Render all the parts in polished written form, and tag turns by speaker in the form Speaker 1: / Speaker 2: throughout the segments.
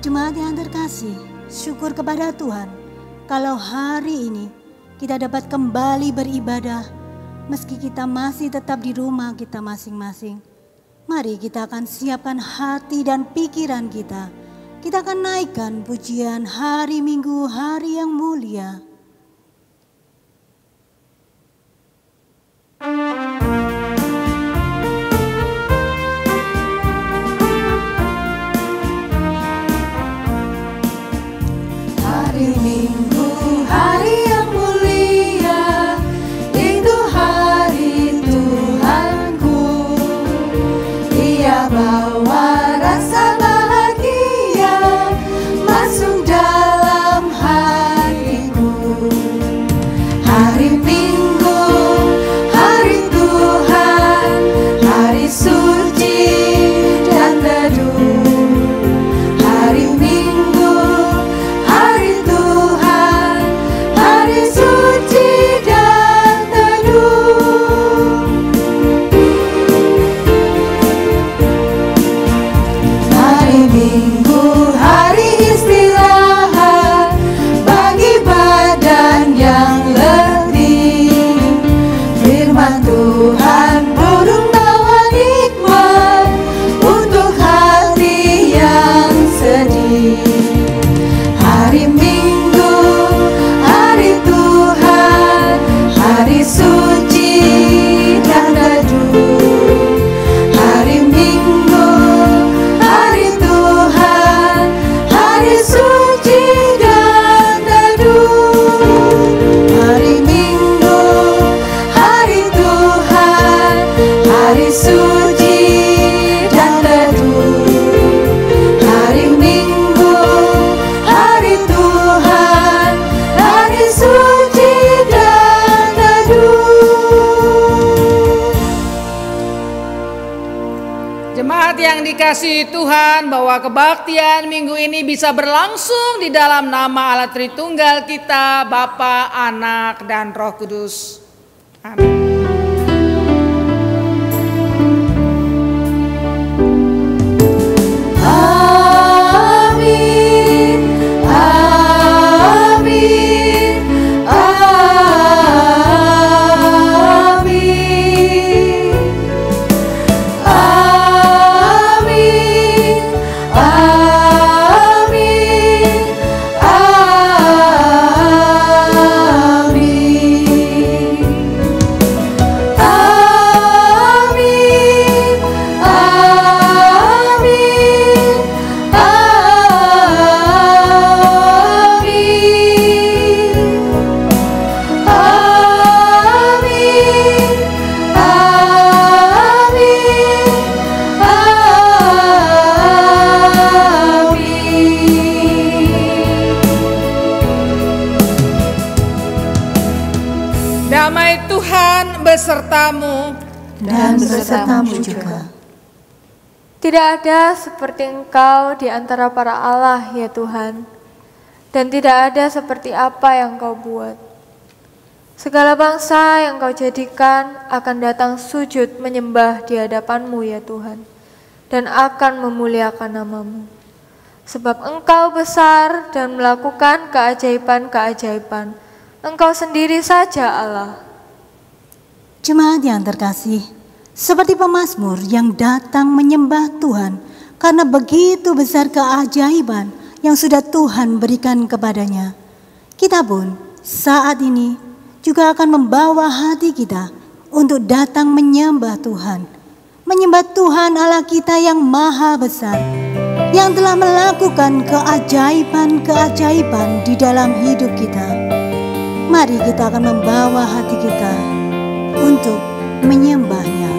Speaker 1: Jemaat yang terkasih, syukur kepada Tuhan kalau hari ini kita dapat kembali beribadah meski kita masih tetap di rumah kita masing-masing. Mari kita akan siapkan hati dan pikiran kita. Kita akan naikkan pujian hari Minggu, hari yang mulia.
Speaker 2: Hari Minggu, hari yang mulia, itu hari Tuhanku. Dia bawa rasa bahagia masuk dalam hatiku. Hari Minggu, hari Tuhan, hari suci dan teduh. Hari Minggu, hari Tuhan, hari suci dan teduh. Hari Minggu, hari istirahat bagi badan yang letih. Firman Tuhan burung bawa nikmat untuk hati yang sedih. Hari Minggu, hari Tuhan, hari suci dan teduh. Hari Minggu, hari Tuhan, hari suci dan teduh. Hari Minggu, hari Tuhan, hari suci dan teduh. Hari Minggu, hari Tuhan, hari suci dan teduh.
Speaker 3: Jemaat yang dikasihi Tuhan, bahwa kebaktian minggu ini bisa berlangsung di dalam nama Allah Tritunggal kita, Bapa, Anak, dan Roh Kudus. Amin.
Speaker 2: Amin, amin, amin. Amin, amin,
Speaker 3: Damai Tuhan besertamu.
Speaker 1: Dan besertamu juga.
Speaker 4: Tidak ada seperti Engkau di antara para Allah, ya Tuhan, dan tidak ada seperti apa yang Kau buat. Segala bangsa yang Kau jadikan akan datang sujud menyembah di hadapan-Mu, ya Tuhan, dan akan memuliakan nama-Mu. Sebab Engkau besar dan melakukan keajaiban-keajaiban. Engkau sendiri saja Allah.
Speaker 1: Jemaat yang terkasih, seperti pemazmur yang datang menyembah Tuhan karena begitu besar keajaiban yang sudah Tuhan berikan kepadanya. Kita pun saat ini juga akan membawa hati kita untuk datang menyembah Tuhan. Menyembah Tuhan Allah kita yang maha besar, yang telah melakukan keajaiban-keajaiban di dalam hidup kita. Mari kita akan membawa hati kita untuk menyembahnya.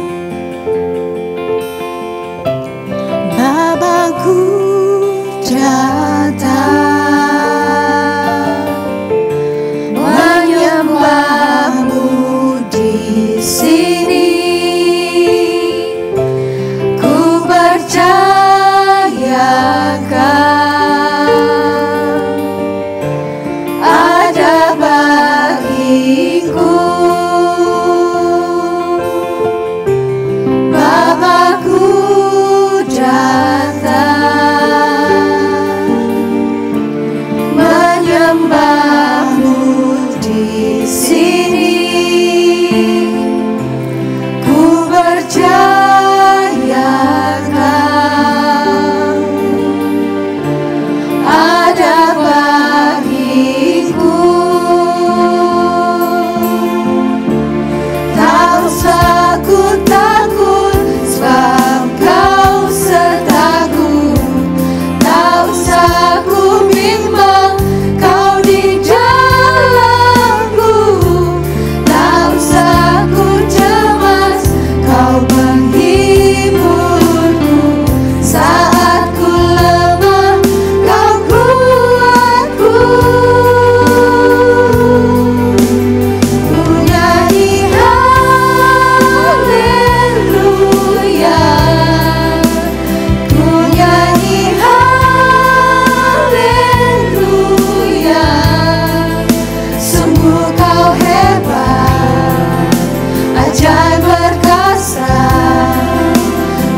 Speaker 1: Bapakku datang
Speaker 2: menyembahmu di sini. Ku percayakan ada bagiku. Bapakku datang menyembahmu di sini. Ku percaya Kau ada bagiku. Tak usah ku takut, sebab Kau sertaku. Tak usah ku bimbang, Kau di dalamku. Tak usah ku cemas, Kau menghiburku. Saat ku lemah, Kau kuatku. Ku nyanyi haleluya, ku nyanyi haleluya. Sungguh Kau hebat, ajaib perkasa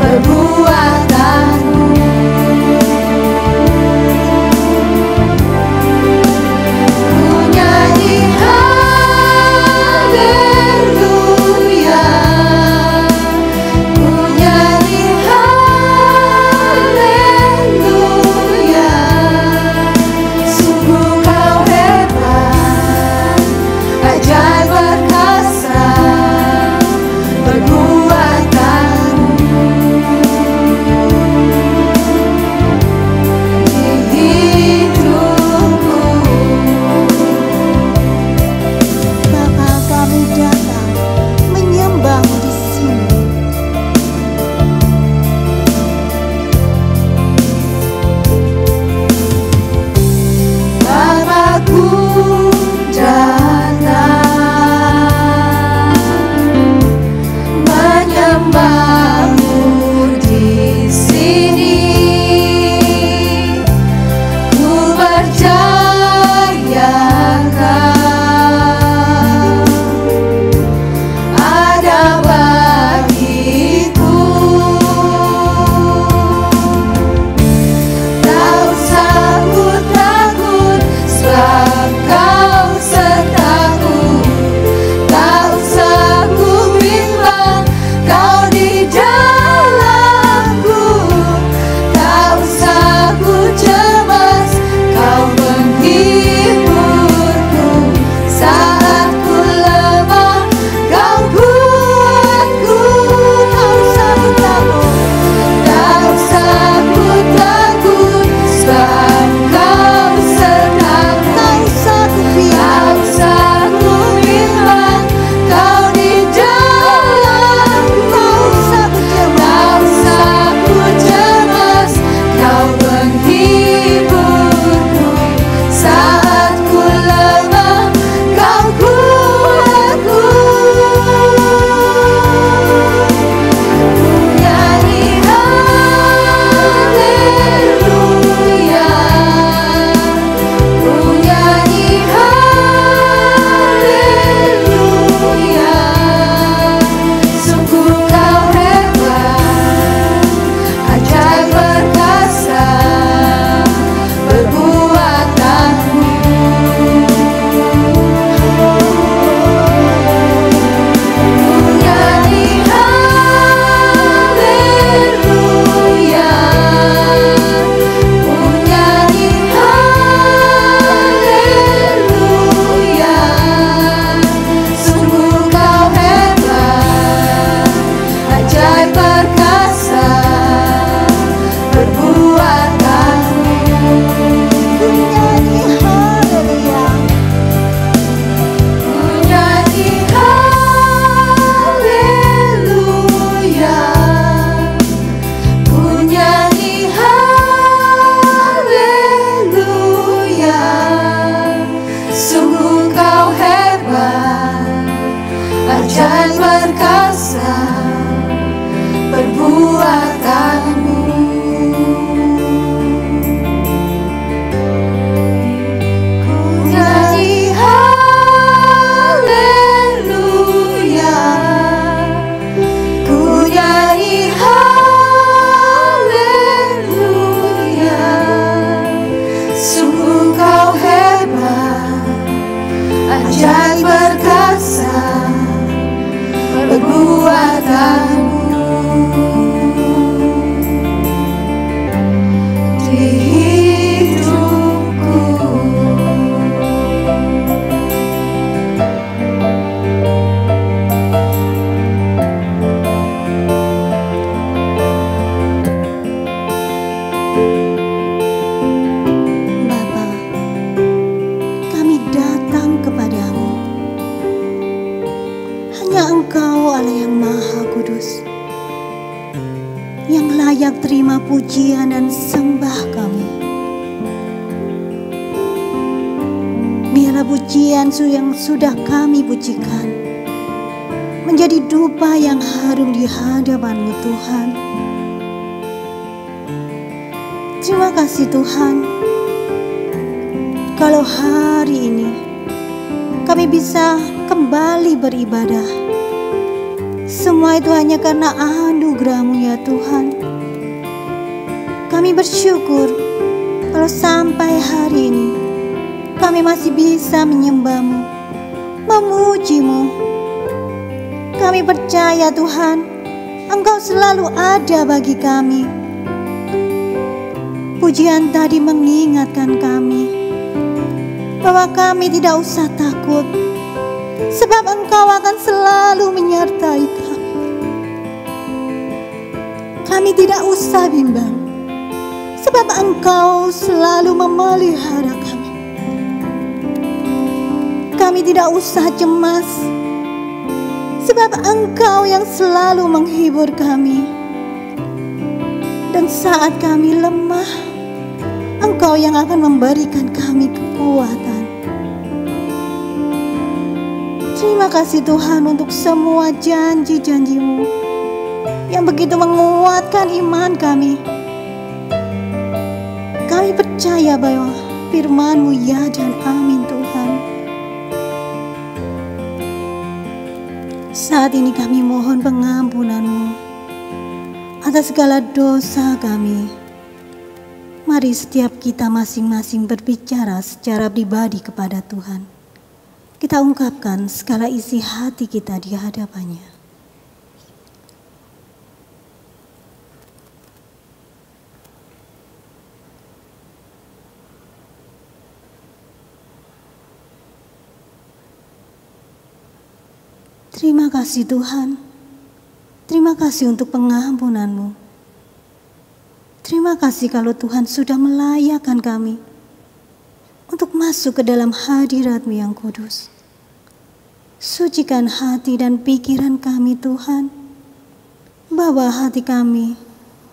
Speaker 2: perbuatanmu. Ku nyanyi haleluya, ku nyanyi haleluya. Sungguh Kau hebat, ajaib perkasa perbuatanmu. Di hidupku,
Speaker 1: Bapa, kami datang menyembah-Mu di sini.
Speaker 2: Bapakku datang menyembah-Mu di sini. Ku percaya Kau ada bagiku. Tak usah ku takut, sebab Kau sertaku. Tak usah ku bimbang, Kau di dalamku. Tak usah ku cemas, Kau menghiburku. Saat ku lemah, Kau kuatku. Tak usah ku takut, tak usah ku takut, sebab Kau sertaku.
Speaker 1: Tak usah ku
Speaker 2: Tak
Speaker 1: bimbang,
Speaker 2: usah ku bimbang, Kau di dalamku.
Speaker 1: tak usah ku cemas.
Speaker 2: Tak usah ku cemas, Kau menghiburku. Saat ku lemah, Kau kuatku. Ku nyanyi haleluya, ku nyanyi haleluya. Sungguh Kau hebat, ajaib perkasa perbuatanmu. Ku nyanyi haleluya, ku nyanyi haleluya. Sungguh Kau hebat, ajaib perkasa perbuatanmu.
Speaker 1: Ku nyanyi haleluya,
Speaker 2: Ku nyanyi haleluya, ku nyanyi haleluya. Sungguh Kau hebat, ajaib perkasa perbuatanmu. Ku nyanyi haleluya, ku nyanyi haleluya. Sungguh Kau hebat, perbuatanmu di hidupku.
Speaker 1: Bapa, kami datang kepadamu. Hanya Engkau Allah yang Maha Kudus, yang layak terima pujian dan sembah kami. Biarlah pujian yang sudah kami pujikan menjadi dupa yang harum di hadapan-Mu Tuhan. Terima kasih Tuhan, kalau hari ini kami bisa kembali beribadah. Semua itu hanya karena anugerah-Mu ya Tuhan. Kami bersyukur kalau sampai hari ini kami masih bisa menyembah-Mu, memuji-Mu. Kami percaya Tuhan, Engkau selalu ada bagi kami. Pujian tadi mengingatkan kami bahwa kami tidak usah takut, sebab Engkau akan selalu menyertai kami. Kami tidak usah bimbang, sebab Engkau selalu memelihara kami. Kami tidak usah cemas, sebab Engkau yang selalu menghibur kami. Dan saat kami lemah, Engkau yang akan memberikan kami kekuatan. Terima kasih Tuhan untuk semua janji-janji-Mu yang begitu menguatkan iman kami. Kami percaya bahwa firman-Mu ya dan amin Tuhan. Saat ini kami mohon pengampunan-Mu atas segala dosa kami. Mari setiap kita masing-masing berbicara secara pribadi kepada Tuhan. Kita ungkapkan segala isi hati kita di hadapan-Nya. Terima kasih Tuhan. Terima kasih untuk pengampunan-Mu. Terima kasih kalau Tuhan sudah melayakkan kami untuk masuk ke dalam hadirat-Mu yang kudus. Sucikan hati dan pikiran kami Tuhan. Bawa hati kami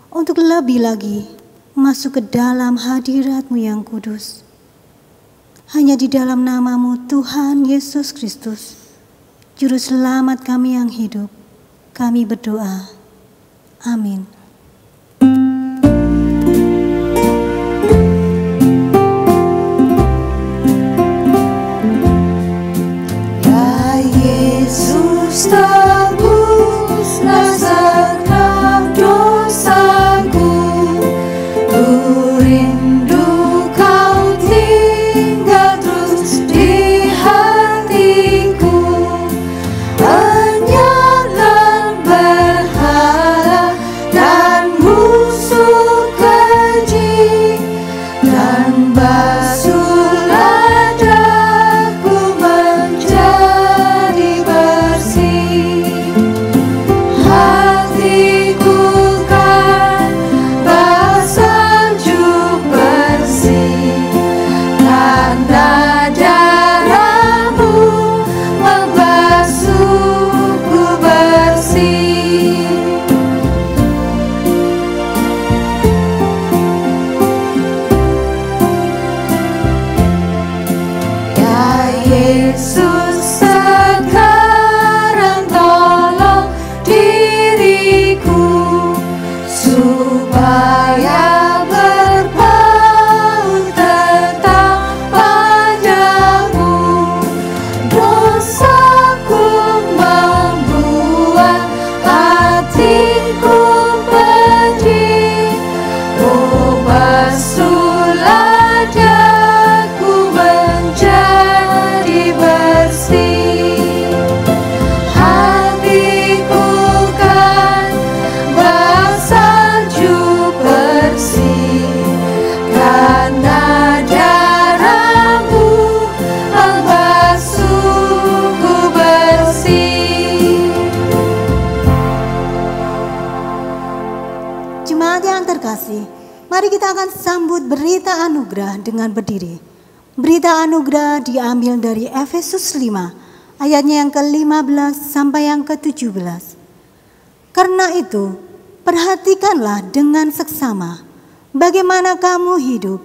Speaker 1: untuk lebih lagi masuk ke dalam hadirat-Mu yang kudus. Hanya di dalam nama-Mu Tuhan Yesus Kristus, Juru Selamat kami yang hidup, kami berdoa. Amin.
Speaker 2: Tebuslah segenap dosaku, ku rindu Kau tinggal terus di hatiku. Enyahkan berhala dan musuh keji, dan basuhlah daku menjadi bersih. Hatiku kan bersalju bersih, karena darah-Mu membasuhku bersih. Ya Yesus, sekarang tolong diriku supaya berpaut tetap padamu. Dosaku membuat hatiku pedih, oh basuhlah daku menjadi bersih.
Speaker 1: kita akan sambut berita anugerah dengan berdiri. Berita anugerah diambil dari Efesus 5, ayatnya yang ke-15 sampai yang ke-17. Karena itu, perhatikanlah dengan seksama bagaimana kamu hidup.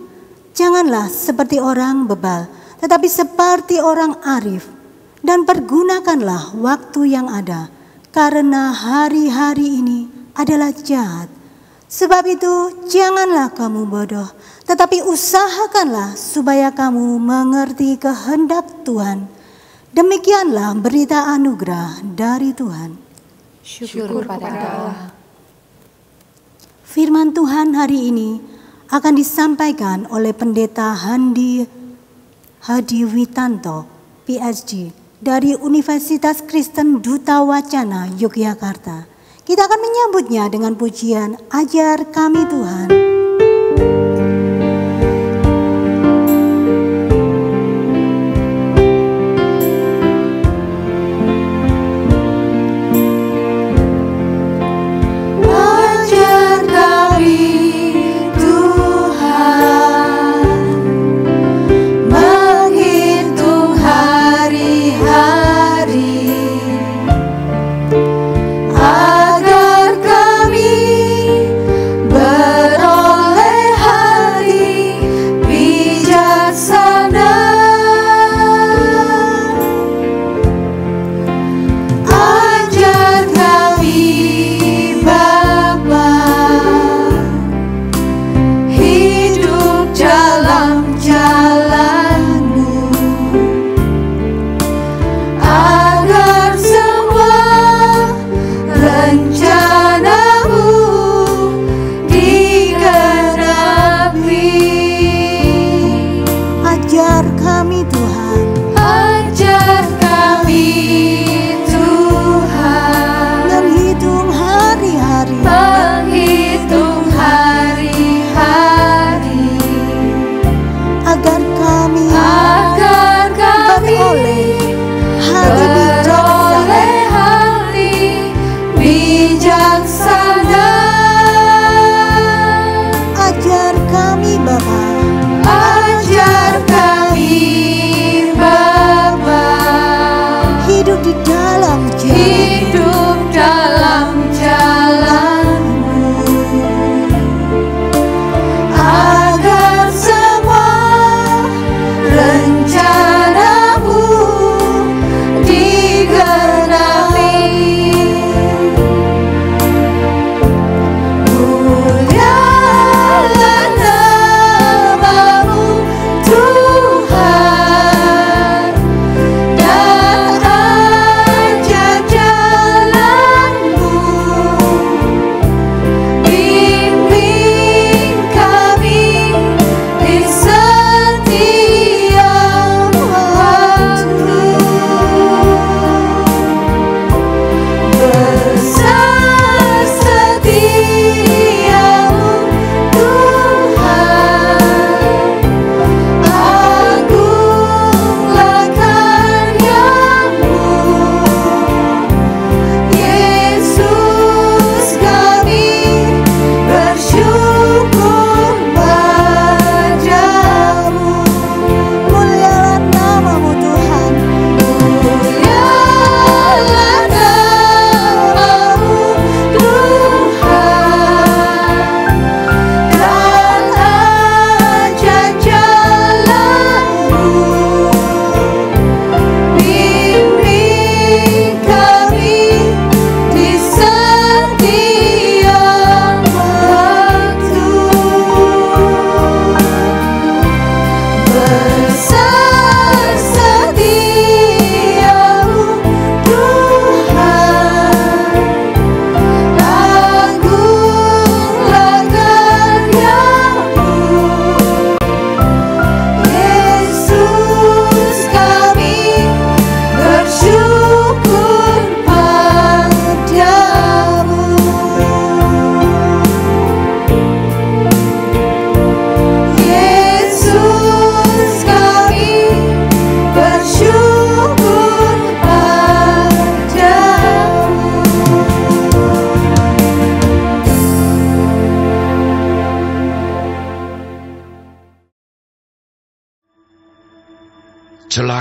Speaker 1: Janganlah seperti orang bebal, tetapi seperti orang arif. Dan pergunakanlah waktu yang ada, karena hari-hari ini adalah jahat. Sebab itu janganlah kamu bodoh, tetapi usahakanlah supaya kamu mengerti kehendak Tuhan. Demikianlah berita anugerah dari Tuhan.
Speaker 2: Syukur pada Allah.
Speaker 1: Firman Tuhan hari ini akan disampaikan oleh Pendeta Hadi Witanto, PhD, dari Universitas Kristen Duta Wacana, Yogyakarta. Kita akan menyambutnya dengan pujian Ajar Kami Tuhan.
Speaker 2: Agar kami beroleh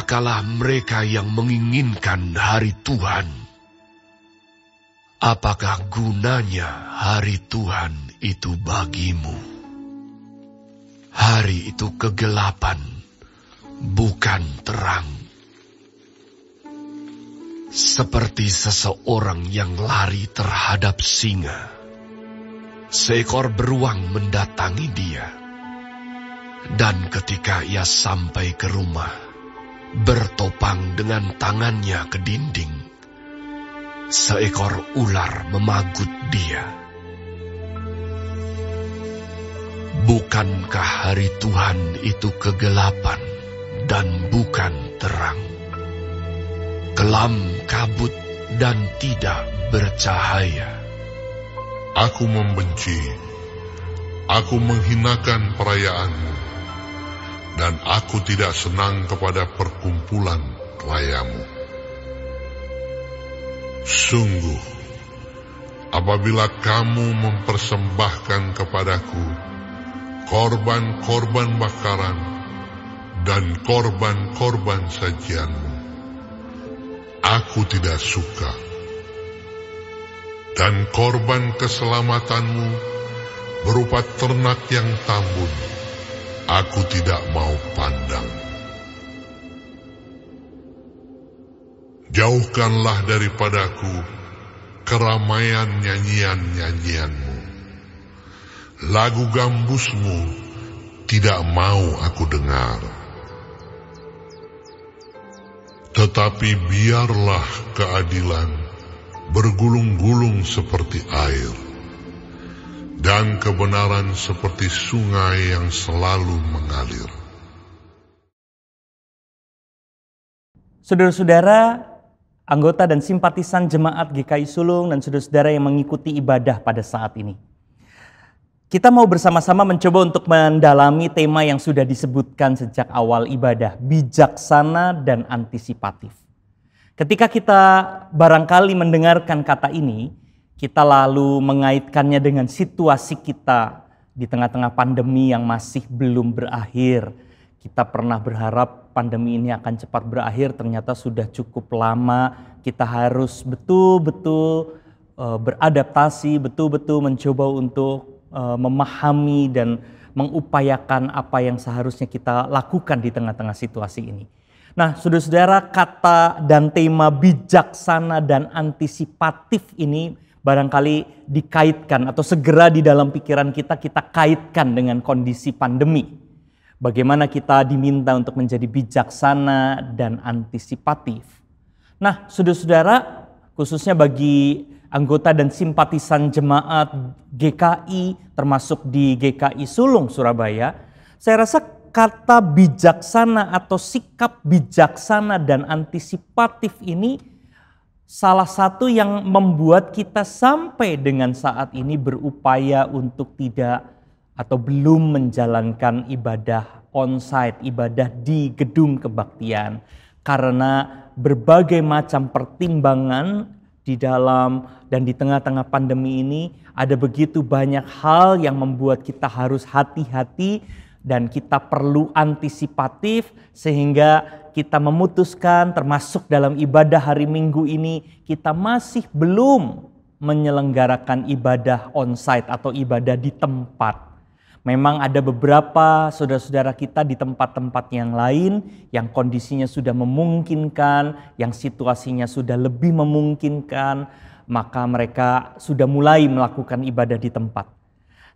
Speaker 5: celakalah mereka yang menginginkan hari Tuhan. Apakah gunanya hari Tuhan itu bagimu? Hari itu kegelapan, bukan terang. Seperti seseorang yang lari terhadap singa. Seekor beruang mendatangi dia. Dan ketika ia sampai ke rumah, bertopang dengan tangannya ke dinding, seekor ular memagut dia. Bukankah hari Tuhan itu kegelapan dan bukan terang? Kelam kabut dan tidak bercahaya.
Speaker 6: Aku membenci, aku menghinakan perayaanmu, dan aku tidak senang kepada perkumpulan rayamu. Sungguh, apabila kamu mempersembahkan kepadaku korban-korban bakaran dan korban-korban sajianmu, aku tidak suka. Dan korban keselamatanmu berupa ternak yang tambun, aku tidak mau pandang. Jauhkanlah daripadaku keramaian nyanyian-nyanyianmu. Lagu gambusmu tidak mau aku dengar. Tetapi biarlah keadilan bergulung-gulung seperti air, dan kebenaran seperti sungai yang selalu mengalir.
Speaker 7: Saudara-saudara, anggota dan simpatisan jemaat GKI Sulung dan saudara-saudara yang mengikuti ibadah pada saat ini. Kita mau bersama-sama mencoba untuk mendalami tema yang sudah disebutkan sejak awal ibadah, bijaksana dan antisipatif. Ketika kita barangkali mendengarkan kata ini, kita lalu mengaitkannya dengan situasi kita di tengah-tengah pandemi yang masih belum berakhir. Kita pernah berharap pandemi ini akan cepat berakhir, ternyata sudah cukup lama. Kita harus betul-betul beradaptasi, betul-betul mencoba untuk memahami dan mengupayakan apa yang seharusnya kita lakukan di tengah-tengah situasi ini. Nah, saudara-saudara, kata dan tema bijaksana dan antisipatif ini barangkali dikaitkan atau segera di dalam pikiran kita kaitkan dengan kondisi pandemi. Bagaimana kita diminta untuk menjadi bijaksana dan antisipatif. Nah, saudara-saudara, khususnya bagi anggota dan simpatisan jemaat GKI, termasuk di GKI Sulung Surabaya, saya rasa kata bijaksana atau sikap bijaksana dan antisipatif ini salah satu yang membuat kita sampai dengan saat ini berupaya untuk tidak atau belum menjalankan ibadah onsite, ibadah di gedung kebaktian. Karena berbagai macam pertimbangan di dalam dan di tengah-tengah pandemi ini ada begitu banyak hal yang membuat kita harus hati-hati dan kita perlu antisipatif sehingga kita memutuskan termasuk dalam ibadah hari Minggu ini kita masih belum menyelenggarakan ibadah onsite atau ibadah di tempat. Memang ada beberapa saudara-saudara kita di tempat-tempat yang lain yang kondisinya sudah memungkinkan, yang situasinya sudah lebih memungkinkan, maka mereka sudah mulai melakukan ibadah di tempat.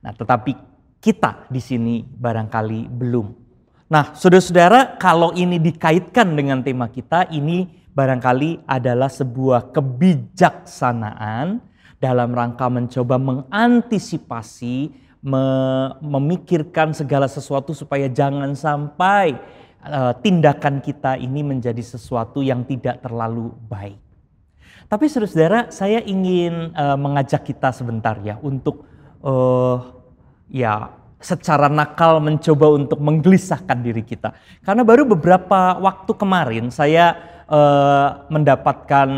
Speaker 7: Nah, tetapi kita di sini barangkali belum. Nah, saudara-saudara, kalau ini dikaitkan dengan tema kita, ini barangkali adalah sebuah kebijaksanaan dalam rangka mencoba mengantisipasi, memikirkan segala sesuatu supaya jangan sampai tindakan kita ini menjadi sesuatu yang tidak terlalu baik. Tapi saudara-saudara, saya ingin mengajak kita sebentar ya untuk secara nakal mencoba untuk menggelisahkan diri kita. Karena baru beberapa waktu kemarin saya mendapatkan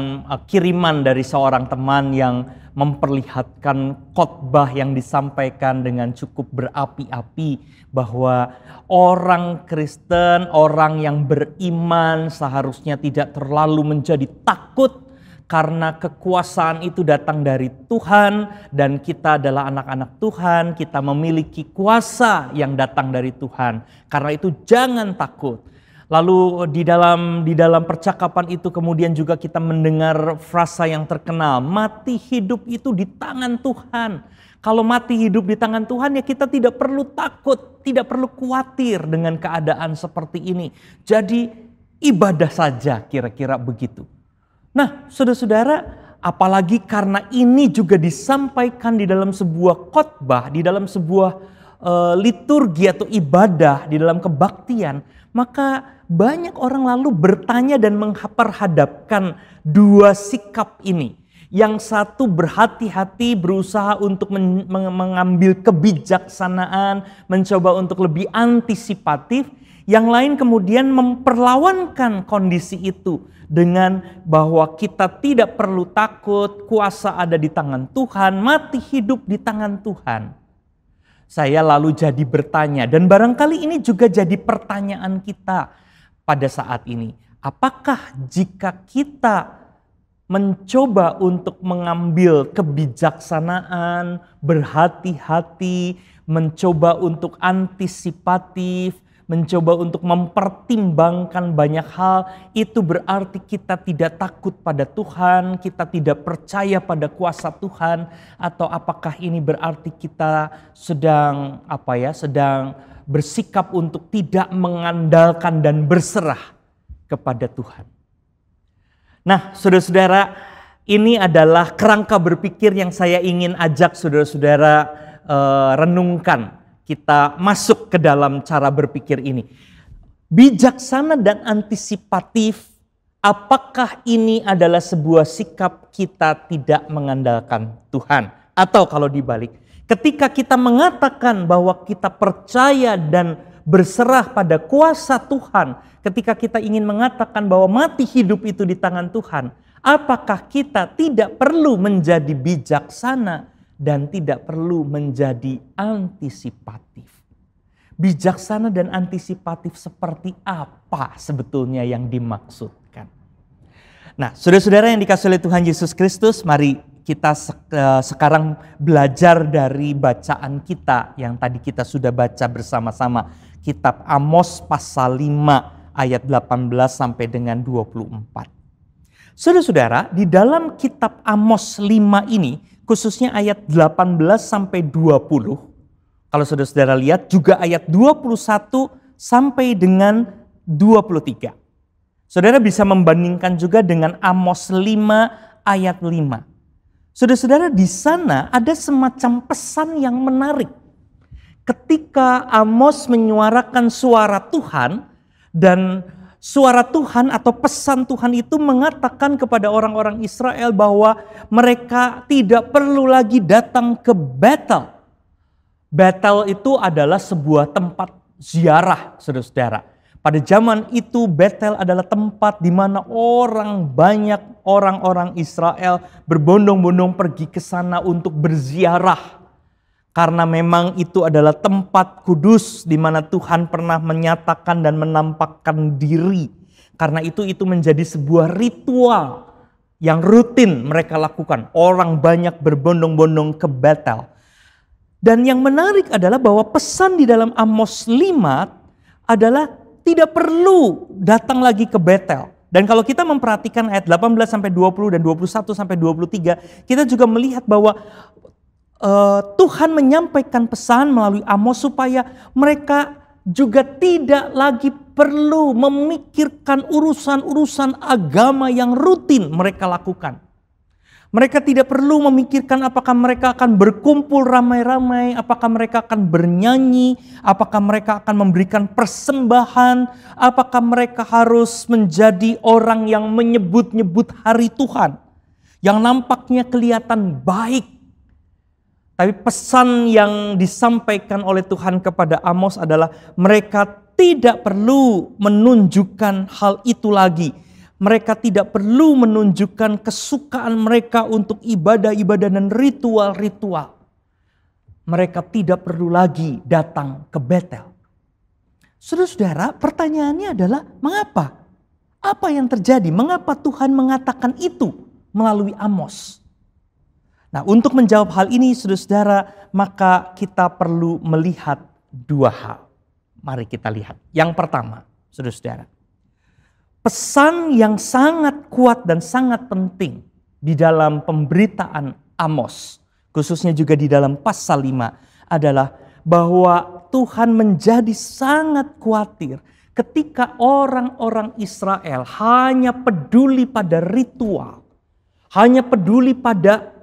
Speaker 7: kiriman dari seorang teman yang memperlihatkan khotbah yang disampaikan dengan cukup berapi-api bahwa orang Kristen, orang yang beriman seharusnya tidak terlalu menjadi takut karena kekuasaan itu datang dari Tuhan dan kita adalah anak-anak Tuhan, kita memiliki kuasa yang datang dari Tuhan. Karena itu jangan takut. Lalu di dalam percakapan itu kemudian juga kita mendengar frasa yang terkenal, mati hidup itu di tangan Tuhan. Kalau mati hidup di tangan Tuhan ya kita tidak perlu takut, tidak perlu khawatir dengan keadaan seperti ini. Jadi ibadah saja kira-kira begitu. Nah saudara-saudara, apalagi karena ini juga disampaikan di dalam sebuah khotbah, di dalam sebuah liturgi atau ibadah, di dalam kebaktian, maka banyak orang lalu bertanya dan memperhadapkan dua sikap ini. Yang satu berhati-hati berusaha untuk mengambil kebijaksanaan, mencoba untuk lebih antisipatif. Yang lain kemudian memperlawankan kondisi itu dengan bahwa kita tidak perlu takut, kuasa ada di tangan Tuhan, mati hidup di tangan Tuhan. Saya lalu jadi bertanya, dan barangkali ini juga jadi pertanyaan kita pada saat ini. Apakah jika kita mencoba untuk mengambil kebijaksanaan, berhati-hati, mencoba untuk antisipatif, mencoba untuk mempertimbangkan banyak hal, itu berarti kita tidak takut pada Tuhan, kita tidak percaya pada kuasa Tuhan, atau apakah ini berarti kita sedang bersikap untuk tidak mengandalkan dan berserah kepada Tuhan. Nah, saudara-saudara, ini adalah kerangka berpikir yang saya ingin ajak saudara-saudara renungkan. Kita masuk ke dalam cara berpikir ini. Bijaksana dan antisipatif, apakah ini adalah sebuah sikap kita tidak mengandalkan Tuhan? Atau kalau dibalik, ketika kita mengatakan bahwa kita percaya dan berserah pada kuasa Tuhan, ketika kita ingin mengatakan bahwa mati hidup itu di tangan Tuhan, apakah kita tidak perlu menjadi bijaksana dan tidak perlu menjadi antisipatif? Bijaksana dan antisipatif seperti apa sebetulnya yang dimaksudkan? Nah, saudara-saudara yang dikasihi oleh Tuhan Yesus Kristus, mari kita sekarang belajar dari bacaan kita yang tadi kita sudah baca bersama-sama. Kitab Amos pasal 5 ayat 18 sampai dengan 24. Saudara-saudara, di dalam kitab Amos 5 ini, khususnya ayat 18 sampai 20. Kalau saudara-saudara lihat juga ayat 21 sampai dengan 23. Saudara bisa membandingkan juga dengan Amos 5 ayat 5. Saudara-saudara, di sana ada semacam pesan yang menarik. Ketika Amos menyuarakan suara Tuhan, dan suara Tuhan atau pesan Tuhan itu mengatakan kepada orang-orang Israel bahwa mereka tidak perlu lagi datang ke Betel. Betel itu adalah sebuah tempat ziarah, saudara-saudara. Pada zaman itu Betel adalah tempat di mana banyak orang-orang Israel berbondong-bondong pergi ke sana untuk berziarah. Karena memang itu adalah tempat kudus di mana Tuhan pernah menyatakan dan menampakkan diri. Karena itu menjadi sebuah ritual yang rutin mereka lakukan. Orang banyak berbondong-bondong ke Betel. Dan yang menarik adalah bahwa pesan di dalam Amos 5 adalah tidak perlu datang lagi ke Betel. Dan kalau kita memperhatikan ayat 18 sampai 20 dan 21 sampai 23, kita juga melihat bahwa Tuhan menyampaikan pesan melalui Amos supaya mereka juga tidak lagi perlu memikirkan urusan-urusan agama yang rutin mereka lakukan. Mereka tidak perlu memikirkan apakah mereka akan berkumpul ramai-ramai, apakah mereka akan bernyanyi, apakah mereka akan memberikan persembahan, apakah mereka harus menjadi orang yang menyebut-nyebut hari Tuhan, yang nampaknya kelihatan baik. Tapi pesan yang disampaikan oleh Tuhan kepada Amos adalah mereka tidak perlu menunjukkan hal itu lagi. Mereka tidak perlu menunjukkan kesukaan mereka untuk ibadah-ibadah dan ritual-ritual. Mereka tidak perlu lagi datang ke Betel. Saudara-saudara, pertanyaannya adalah mengapa? Apa yang terjadi? Mengapa Tuhan mengatakan itu melalui Amos? Nah, untuk menjawab hal ini, saudara-saudara, maka kita perlu melihat dua hal. Mari kita lihat. Yang pertama, saudara-saudara, pesan yang sangat kuat dan sangat penting di dalam pemberitaan Amos, khususnya juga di dalam pasal 5, adalah bahwa Tuhan menjadi sangat khawatir ketika orang-orang Israel hanya peduli pada ritual, hanya peduli pada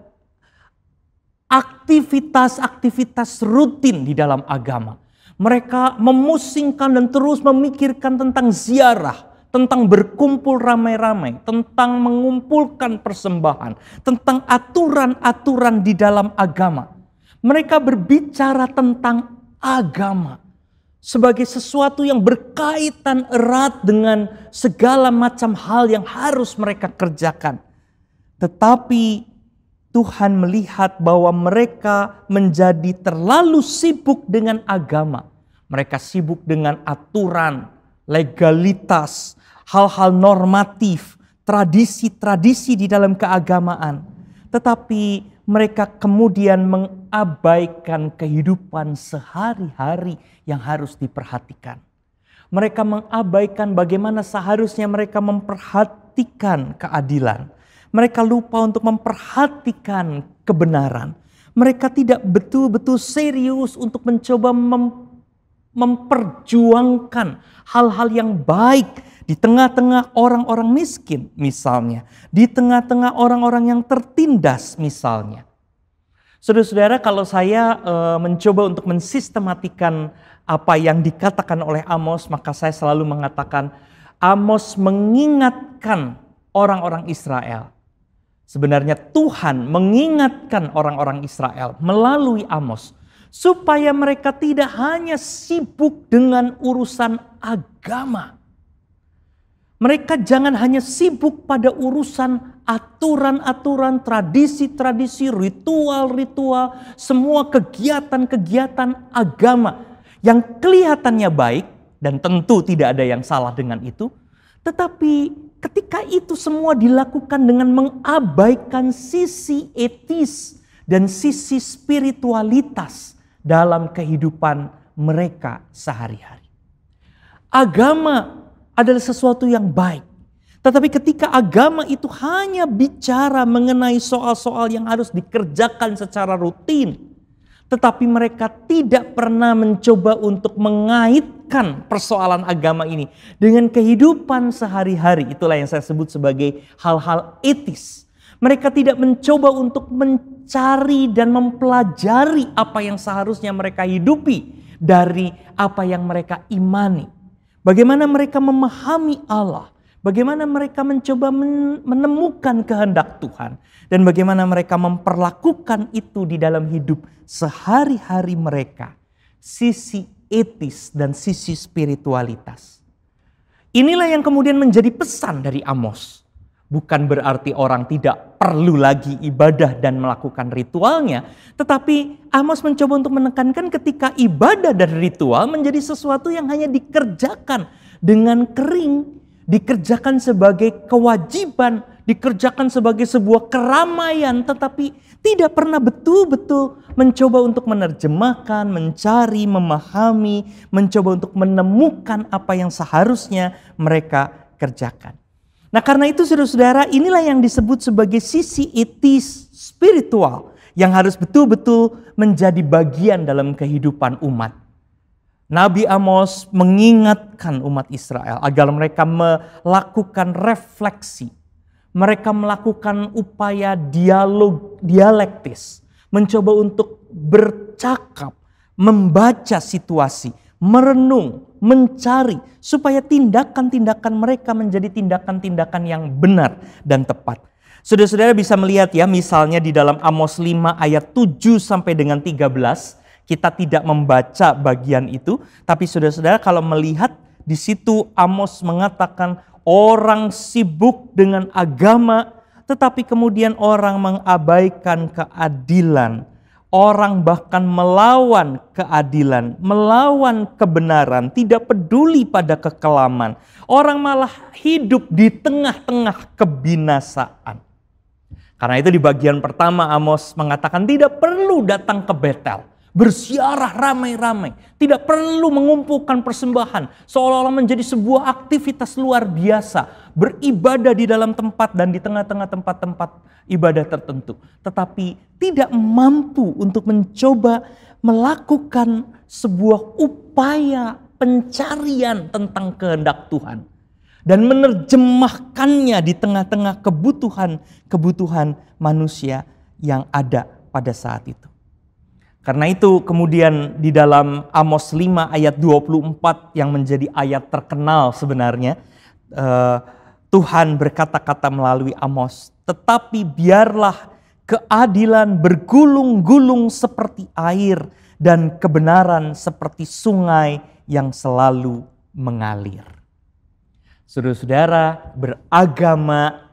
Speaker 7: aktivitas-aktivitas rutin di dalam agama. Mereka memusingkan dan terus memikirkan tentang ziarah, tentang berkumpul ramai-ramai, tentang mengumpulkan persembahan, tentang aturan-aturan di dalam agama. Mereka berbicara tentang agama sebagai sesuatu yang berkaitan erat dengan segala macam hal yang harus mereka kerjakan. Tetapi Tuhan melihat bahwa mereka menjadi terlalu sibuk dengan agama. Mereka sibuk dengan aturan, legalitas, hal-hal normatif, tradisi-tradisi di dalam keagamaan. Tetapi mereka kemudian mengabaikan kehidupan sehari-hari yang harus diperhatikan. Mereka mengabaikan bagaimana seharusnya mereka memperhatikan keadilan. Mereka lupa untuk memperhatikan kebenaran. Mereka tidak betul-betul serius untuk mencoba memperjuangkan hal-hal yang baik di tengah-tengah orang-orang miskin misalnya. Di tengah-tengah orang-orang yang tertindas misalnya. Saudara-saudara, kalau saya mencoba untuk mensistematikan apa yang dikatakan oleh Amos, maka saya selalu mengatakan Amos mengingatkan orang-orang Israel. Sebenarnya Tuhan mengingatkan orang-orang Israel melalui Amos supaya mereka tidak hanya sibuk dengan urusan agama. Mereka jangan hanya sibuk pada urusan aturan-aturan, tradisi-tradisi, ritual-ritual, semua kegiatan-kegiatan agama yang kelihatannya baik dan tentu tidak ada yang salah dengan itu. Tetapi ketika itu semua dilakukan dengan mengabaikan sisi etis dan sisi spiritualitas dalam kehidupan mereka sehari-hari. Agama adalah sesuatu yang baik. Tetapi ketika agama itu hanya bicara mengenai soal-soal yang harus dikerjakan secara rutin, tetapi mereka tidak pernah mencoba untuk mengaitkan persoalan agama ini dengan kehidupan sehari-hari. Itulah yang saya sebut sebagai hal-hal etis. Mereka tidak mencoba untuk mencari dan mempelajari apa yang seharusnya mereka hidupi dari apa yang mereka imani. Bagaimana mereka memahami Allah, bagaimana mereka mencoba menemukan kehendak Tuhan, dan bagaimana mereka memperlakukan itu di dalam hidup sehari-hari mereka. Sisi etis dan sisi spiritualitas. Inilah yang kemudian menjadi pesan dari Amos. Bukan berarti orang tidak perlu lagi ibadah dan melakukan ritualnya. Tetapi Amos mencoba untuk menekankan ketika ibadah dan ritual menjadi sesuatu yang hanya dikerjakan dengan kering. Dikerjakan sebagai kewajiban, dikerjakan sebagai sebuah keramaian. Tetapi tidak pernah betul-betul mencoba untuk menerjemahkan, mencari, memahami, mencoba untuk menemukan apa yang seharusnya mereka kerjakan. Nah, karena itu saudara-saudara, inilah yang disebut sebagai sisi etis spiritual yang harus betul-betul menjadi bagian dalam kehidupan umat. Nabi Amos mengingatkan umat Israel agar mereka melakukan refleksi. Mereka melakukan upaya dialektis, mencoba untuk bercakap, membaca situasi, merenung, mencari supaya tindakan-tindakan mereka menjadi tindakan-tindakan yang benar dan tepat. Saudara-saudara bisa melihat ya, misalnya di dalam Amos 5 ayat 7 sampai dengan 13, kita tidak membaca bagian itu, tapi saudara-saudara kalau melihat Di situ Amos mengatakan orang sibuk dengan agama, tetapi kemudian orang mengabaikan keadilan. Orang bahkan melawan keadilan, melawan kebenaran, tidak peduli pada kekelaman. Orang malah hidup di tengah-tengah kebinasaan. Karena itu di bagian pertama Amos mengatakan tidak perlu datang ke Betel. Bersiarah ramai-ramai, tidak perlu mengumpulkan persembahan, seolah-olah menjadi sebuah aktivitas luar biasa, beribadah di dalam tempat dan di tengah-tengah tempat-tempat ibadah tertentu, tetapi tidak mampu untuk mencoba melakukan sebuah upaya pencarian tentang kehendak Tuhan dan menerjemahkannya di tengah-tengah kebutuhan manusia yang ada pada saat itu. Karena itu kemudian di dalam Amos 5 ayat 24 yang menjadi ayat terkenal sebenarnya, Tuhan berkata-kata melalui Amos, tetapi biarlah keadilan bergulung-gulung seperti air dan kebenaran seperti sungai yang selalu mengalir. Saudara-saudara, beragama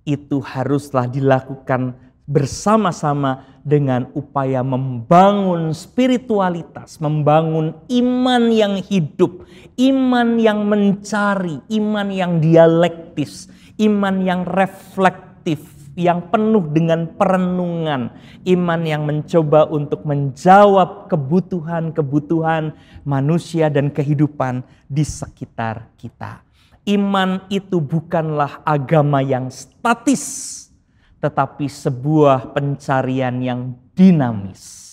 Speaker 7: itu haruslah dilakukan bersama-sama dengan upaya membangun spiritualitas, membangun iman yang hidup, iman yang mencari, iman yang dialektis, iman yang reflektif, yang penuh dengan perenungan, iman yang mencoba untuk menjawab kebutuhan-kebutuhan manusia dan kehidupan di sekitar kita. Iman itu bukanlah agama yang statis, tetapi sebuah pencarian yang dinamis.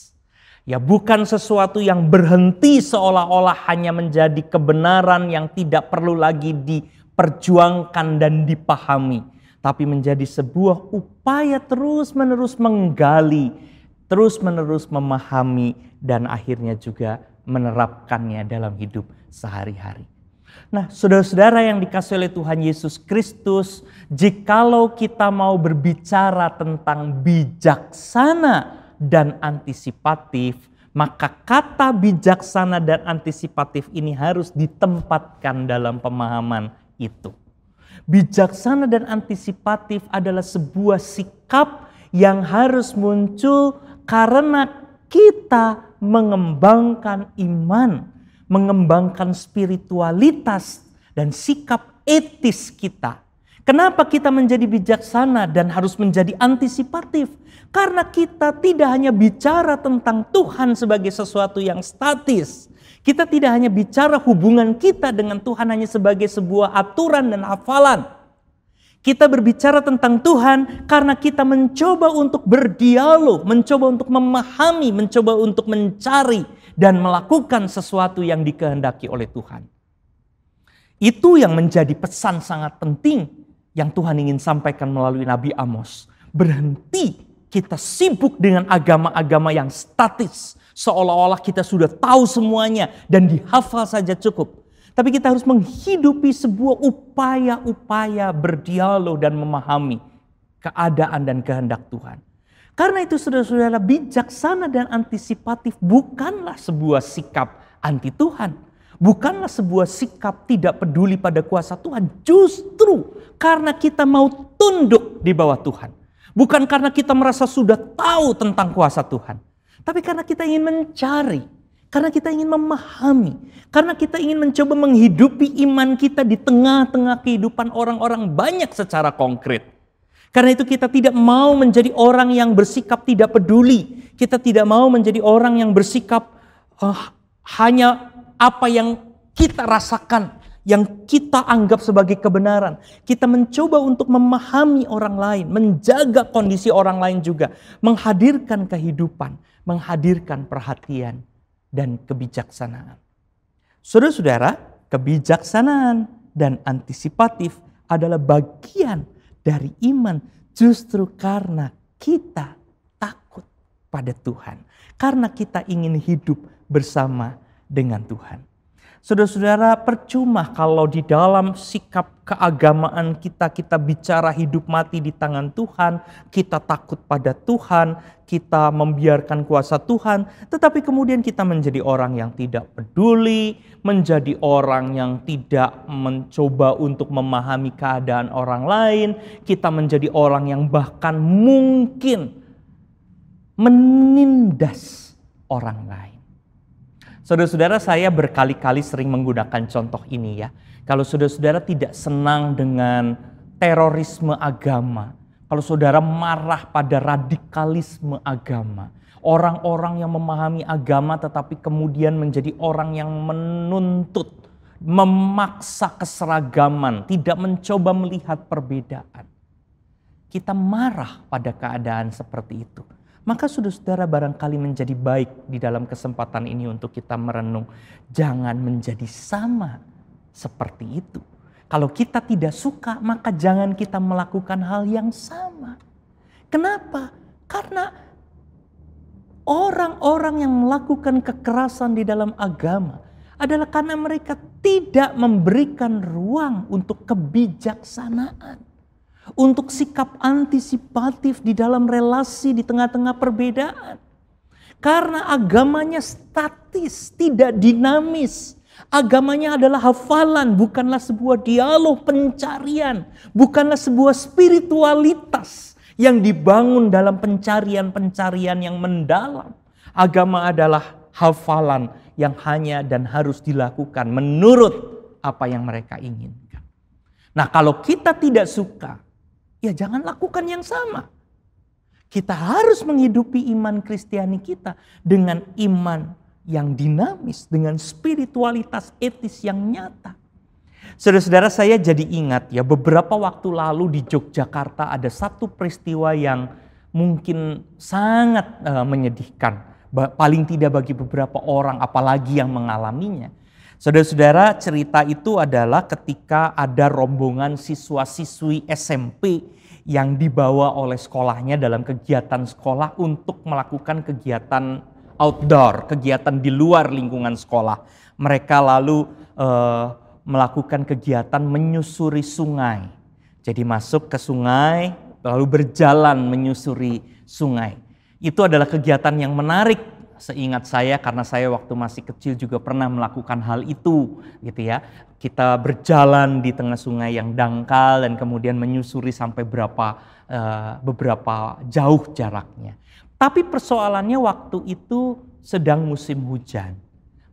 Speaker 7: Ya, bukan sesuatu yang berhenti seolah-olah hanya menjadi kebenaran yang tidak perlu lagi diperjuangkan dan dipahami, tapi menjadi sebuah upaya terus-menerus menggali, terus-menerus memahami, dan akhirnya juga menerapkannya dalam hidup sehari-hari. Nah, saudara-saudara yang dikasihi oleh Tuhan Yesus Kristus, jikalau kita mau berbicara tentang bijaksana dan antisipatif, maka kata bijaksana dan antisipatif ini harus ditempatkan dalam pemahaman itu. Bijaksana dan antisipatif adalah sebuah sikap yang harus muncul karena kita mengembangkan iman, mengembangkan spiritualitas dan sikap etis kita. Kenapa kita menjadi bijaksana dan harus menjadi antisipatif? Karena kita tidak hanya bicara tentang Tuhan sebagai sesuatu yang statis. Kita tidak hanya bicara hubungan kita dengan Tuhan hanya sebagai sebuah aturan dan hafalan. Kita berbicara tentang Tuhan karena kita mencoba untuk berdialog, mencoba untuk memahami, mencoba untuk mencari dan melakukan sesuatu yang dikehendaki oleh Tuhan. Itu yang menjadi pesan sangat penting yang Tuhan ingin sampaikan melalui Nabi Amos. Berhenti kita sibuk dengan agama-agama yang statis, seolah-olah kita sudah tahu semuanya dan dihafal saja cukup. Tapi kita harus menghidupi sebuah upaya-upaya berdialog dan memahami keadaan dan kehendak Tuhan. Karena itu saudara-saudara, bijaksana dan antisipatif bukanlah sebuah sikap anti Tuhan. Bukanlah sebuah sikap tidak peduli pada kuasa Tuhan. Justru karena kita mau tunduk di bawah Tuhan. Bukan karena kita merasa sudah tahu tentang kuasa Tuhan. Tapi karena kita ingin mencari. Karena kita ingin memahami. Karena kita ingin mencoba menghidupi iman kita di tengah-tengah kehidupan orang-orang banyak secara konkret. Karena itu kita tidak mau menjadi orang yang bersikap tidak peduli. Kita tidak mau menjadi orang yang bersikap hanya apa yang kita rasakan, yang kita anggap sebagai kebenaran. Kita mencoba untuk memahami orang lain, menjaga kondisi orang lain juga. Menghadirkan kehidupan, menghadirkan perhatian dan kebijaksanaan. Saudara-saudara, kebijaksanaan dan antisipatif adalah bagian dari iman justru karena kita takut pada Tuhan. Karena kita ingin hidup bersama dengan Tuhan. Saudara-saudara, percuma kalau di dalam sikap keagamaan kita bicara hidup mati di tangan Tuhan, kita takut pada Tuhan, kita membiarkan kuasa Tuhan, tetapi kemudian kita menjadi orang yang tidak peduli, menjadi orang yang tidak mencoba untuk memahami keadaan orang lain, kita menjadi orang yang bahkan mungkin menindas orang lain. Saudara-saudara, saya berkali-kali sering menggunakan contoh ini ya. Kalau saudara-saudara tidak senang dengan terorisme agama, kalau saudara marah pada radikalisme agama, orang-orang yang memahami agama tetapi kemudian menjadi orang yang menuntut, memaksa keseragaman, tidak mencoba melihat perbedaan. Kita marah pada keadaan seperti itu. Maka saudara-saudara barangkali menjadi baik di dalam kesempatan ini untuk kita merenung. Jangan menjadi sama seperti itu. Kalau kita tidak suka, maka jangan kita melakukan hal yang sama. Kenapa? Karena orang-orang yang melakukan kekerasan di dalam agama adalah karena mereka tidak memberikan ruang untuk kebijaksanaan. Untuk sikap antisipatif di dalam relasi di tengah-tengah perbedaan. Karena agamanya statis, tidak dinamis. Agamanya adalah hafalan, bukanlah sebuah dialog pencarian. Bukanlah sebuah spiritualitas yang dibangun dalam pencarian-pencarian yang mendalam. Agama adalah hafalan yang hanya dan harus dilakukan menurut apa yang mereka inginkan. Nah, kalau kita tidak suka, ya jangan lakukan yang sama. Kita harus menghidupi iman Kristiani kita dengan iman yang dinamis, dengan spiritualitas etis yang nyata. Saudara-saudara, saya jadi ingat ya, beberapa waktu lalu di Yogyakarta ada satu peristiwa yang mungkin sangat menyedihkan. Paling tidak bagi beberapa orang, apalagi yang mengalaminya. Saudara-saudara, cerita itu adalah ketika ada rombongan siswa-siswi SMP yang dibawa oleh sekolahnya dalam kegiatan sekolah untuk melakukan kegiatan outdoor, kegiatan di luar lingkungan sekolah. Mereka lalu melakukan kegiatan menyusuri sungai. Jadi masuk ke sungai, lalu berjalan menyusuri sungai. Itu adalah kegiatan yang menarik. Seingat saya, karena saya waktu masih kecil juga pernah melakukan hal itu, gitu ya. Kita berjalan di tengah sungai yang dangkal dan kemudian menyusuri sampai beberapa jauh jaraknya. Tapi persoalannya waktu itu sedang musim hujan.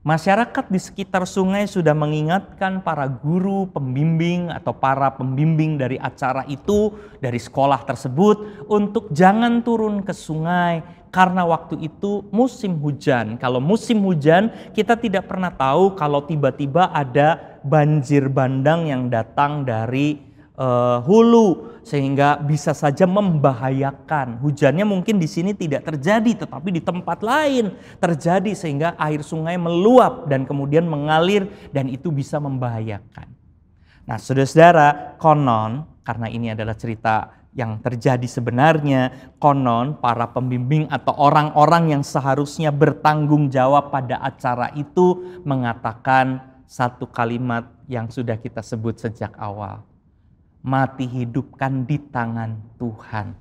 Speaker 7: Masyarakat di sekitar sungai sudah mengingatkan para guru, pembimbing atau para pembimbing dari acara itu, dari sekolah tersebut untuk jangan turun ke sungai karena waktu itu musim hujan. Kalau musim hujan kita tidak pernah tahu kalau tiba-tiba ada banjir bandang yang datang dari hulu sehingga bisa saja membahayakan. Hujannya mungkin di sini tidak terjadi, tetapi di tempat lain terjadi sehingga air sungai meluap dan kemudian mengalir dan itu bisa membahayakan. Nah, saudara-saudara, konon karena ini adalah cerita yang terjadi sebenarnya, konon para pembimbing atau orang-orang yang seharusnya bertanggung jawab pada acara itu mengatakan satu kalimat yang sudah kita sebut sejak awal. Mati hidup kan di tangan Tuhan.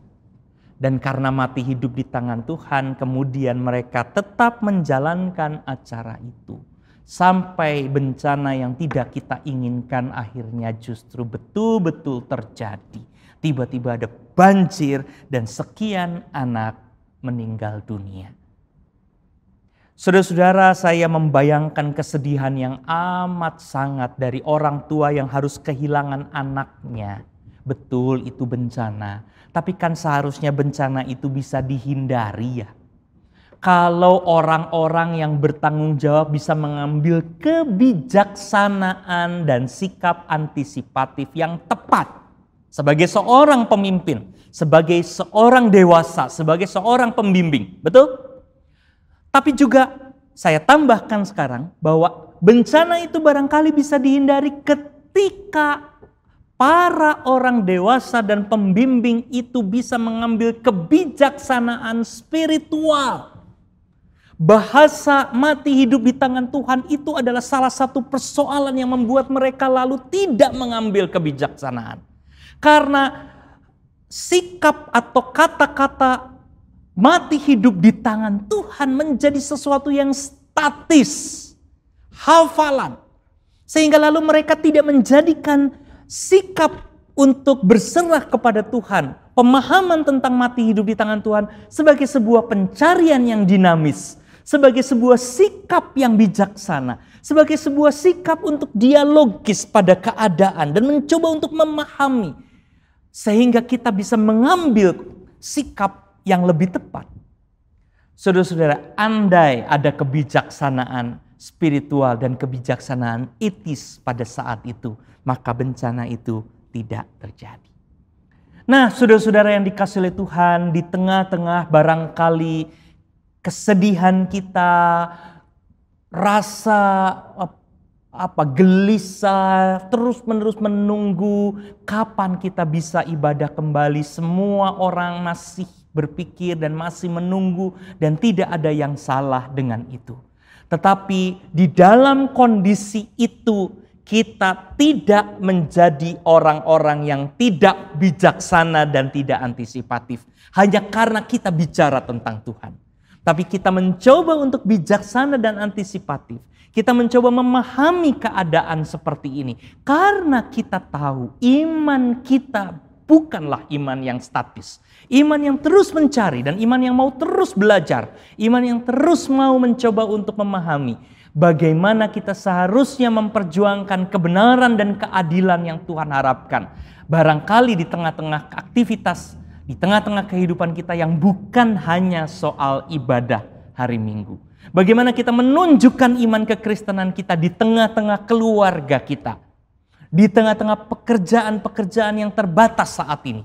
Speaker 7: Dan karena mati hidup di tangan Tuhan, kemudian mereka tetap menjalankan acara itu. Sampai bencana yang tidak kita inginkan akhirnya justru betul-betul terjadi. Tiba-tiba ada banjir dan sekian anak meninggal dunia. Saudara-saudara, saya membayangkan kesedihan yang amat sangat dari orang tua yang harus kehilangan anaknya. Betul, itu bencana. Tapi kan seharusnya bencana itu bisa dihindari ya. Kalau orang-orang yang bertanggung jawab bisa mengambil kebijaksanaan dan sikap antisipatif yang tepat. Sebagai seorang pemimpin, sebagai seorang dewasa, sebagai seorang pembimbing. Betul? Tapi juga saya tambahkan sekarang bahwa bencana itu barangkali bisa dihindari ketika para orang dewasa dan pembimbing itu bisa mengambil kebijaksanaan spiritual. bahasa mati hidup di tangan Tuhan itu adalah salah satu persoalan yang membuat mereka lalu tidak mengambil kebijaksanaan. Karena sikap atau kata-kata mati hidup di tangan Tuhan menjadi sesuatu yang statis, hafalan. Sehingga lalu mereka tidak menjadikan sikap untuk berserah kepada Tuhan, pemahaman tentang mati hidup di tangan Tuhan sebagai sebuah pencarian yang dinamis, sebagai sebuah sikap yang bijaksana, sebagai sebuah sikap untuk dialogis pada keadaan dan mencoba untuk memahami sehingga kita bisa mengambil sikap yang lebih tepat. Saudara-saudara, andai ada kebijaksanaan spiritual dan kebijaksanaan etis pada saat itu, maka bencana itu tidak terjadi. Nah, saudara-saudara yang dikasihi oleh Tuhan, di tengah-tengah barangkali kesedihan kita, rasa gelisah, terus-menerus menunggu kapan kita bisa ibadah kembali, semua orang masih berpikir dan masih menunggu dan tidak ada yang salah dengan itu. Tetapi di dalam kondisi itu kita tidak menjadi orang-orang yang tidak bijaksana dan tidak antisipatif. Hanya karena kita bicara tentang Tuhan. Tapi kita mencoba untuk bijaksana dan antisipatif. Kita mencoba memahami keadaan seperti ini. Karena kita tahu iman kita bukanlah iman yang statis. Iman yang terus mencari dan iman yang mau terus belajar. Iman yang terus mau mencoba untuk memahami bagaimana kita seharusnya memperjuangkan kebenaran dan keadilan yang Tuhan harapkan. Barangkali di tengah-tengah aktivitas, di tengah-tengah kehidupan kita yang bukan hanya soal ibadah hari Minggu. Bagaimana kita menunjukkan iman kekristenan kita di tengah-tengah keluarga kita. Di tengah-tengah pekerjaan-pekerjaan yang terbatas saat ini.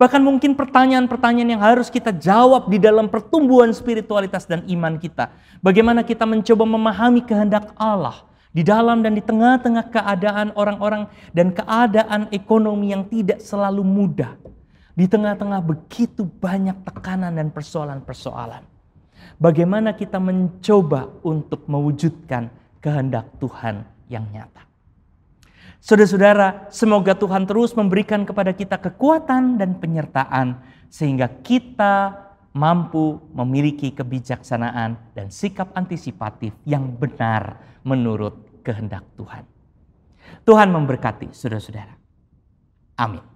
Speaker 7: Bahkan mungkin pertanyaan-pertanyaan yang harus kita jawab di dalam pertumbuhan spiritualitas dan iman kita. Bagaimana kita mencoba memahami kehendak Allah di dalam dan di tengah-tengah keadaan orang-orang dan keadaan ekonomi yang tidak selalu mudah. Di tengah-tengah begitu banyak tekanan dan persoalan-persoalan. Bagaimana kita mencoba untuk mewujudkan kehendak Tuhan yang nyata. Saudara-saudara, semoga Tuhan terus memberikan kepada kita kekuatan dan penyertaan sehingga kita mampu memiliki kebijaksanaan dan sikap antisipatif yang benar menurut kehendak Tuhan. Tuhan memberkati saudara-saudara. Amin.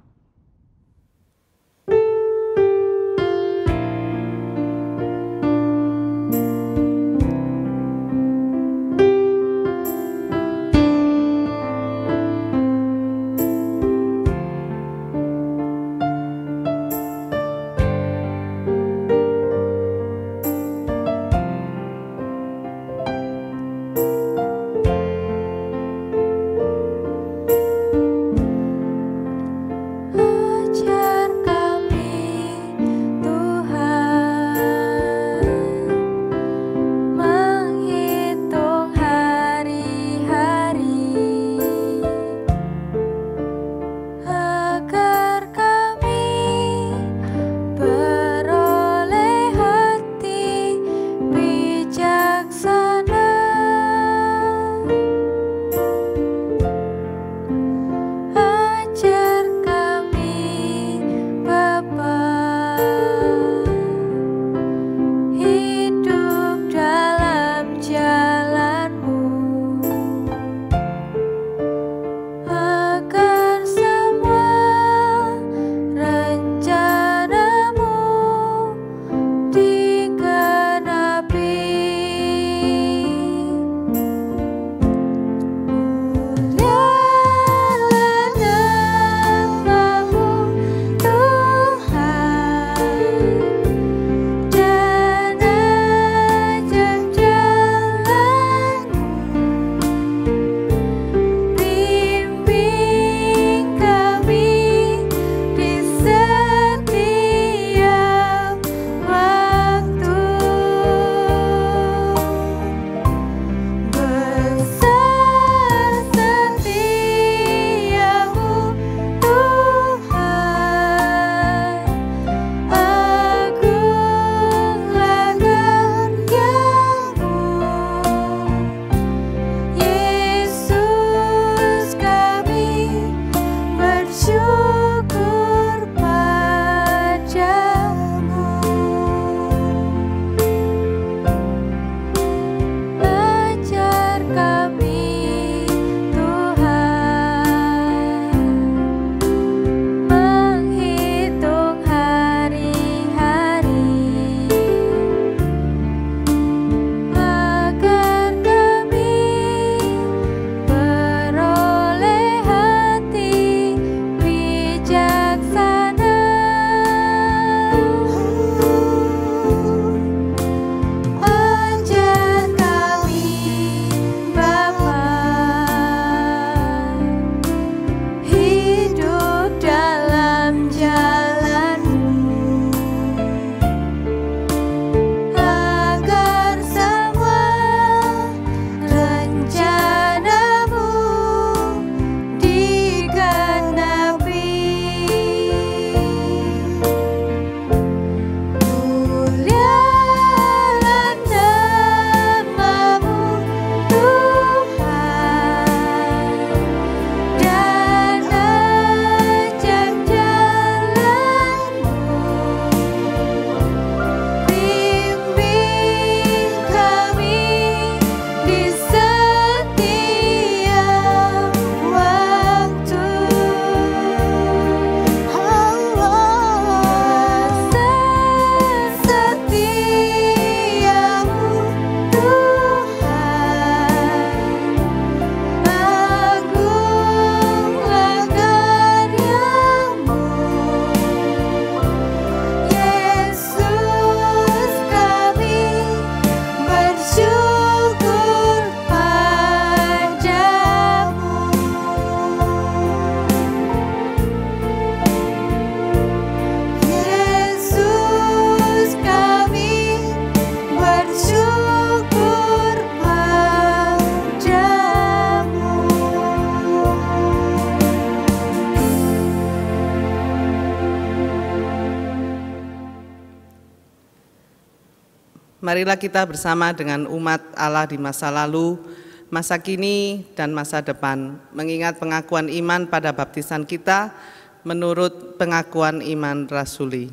Speaker 8: Marilah kita bersama dengan umat Allah di masa lalu, masa kini, dan masa depan, mengingat pengakuan iman pada baptisan kita menurut pengakuan iman rasuli.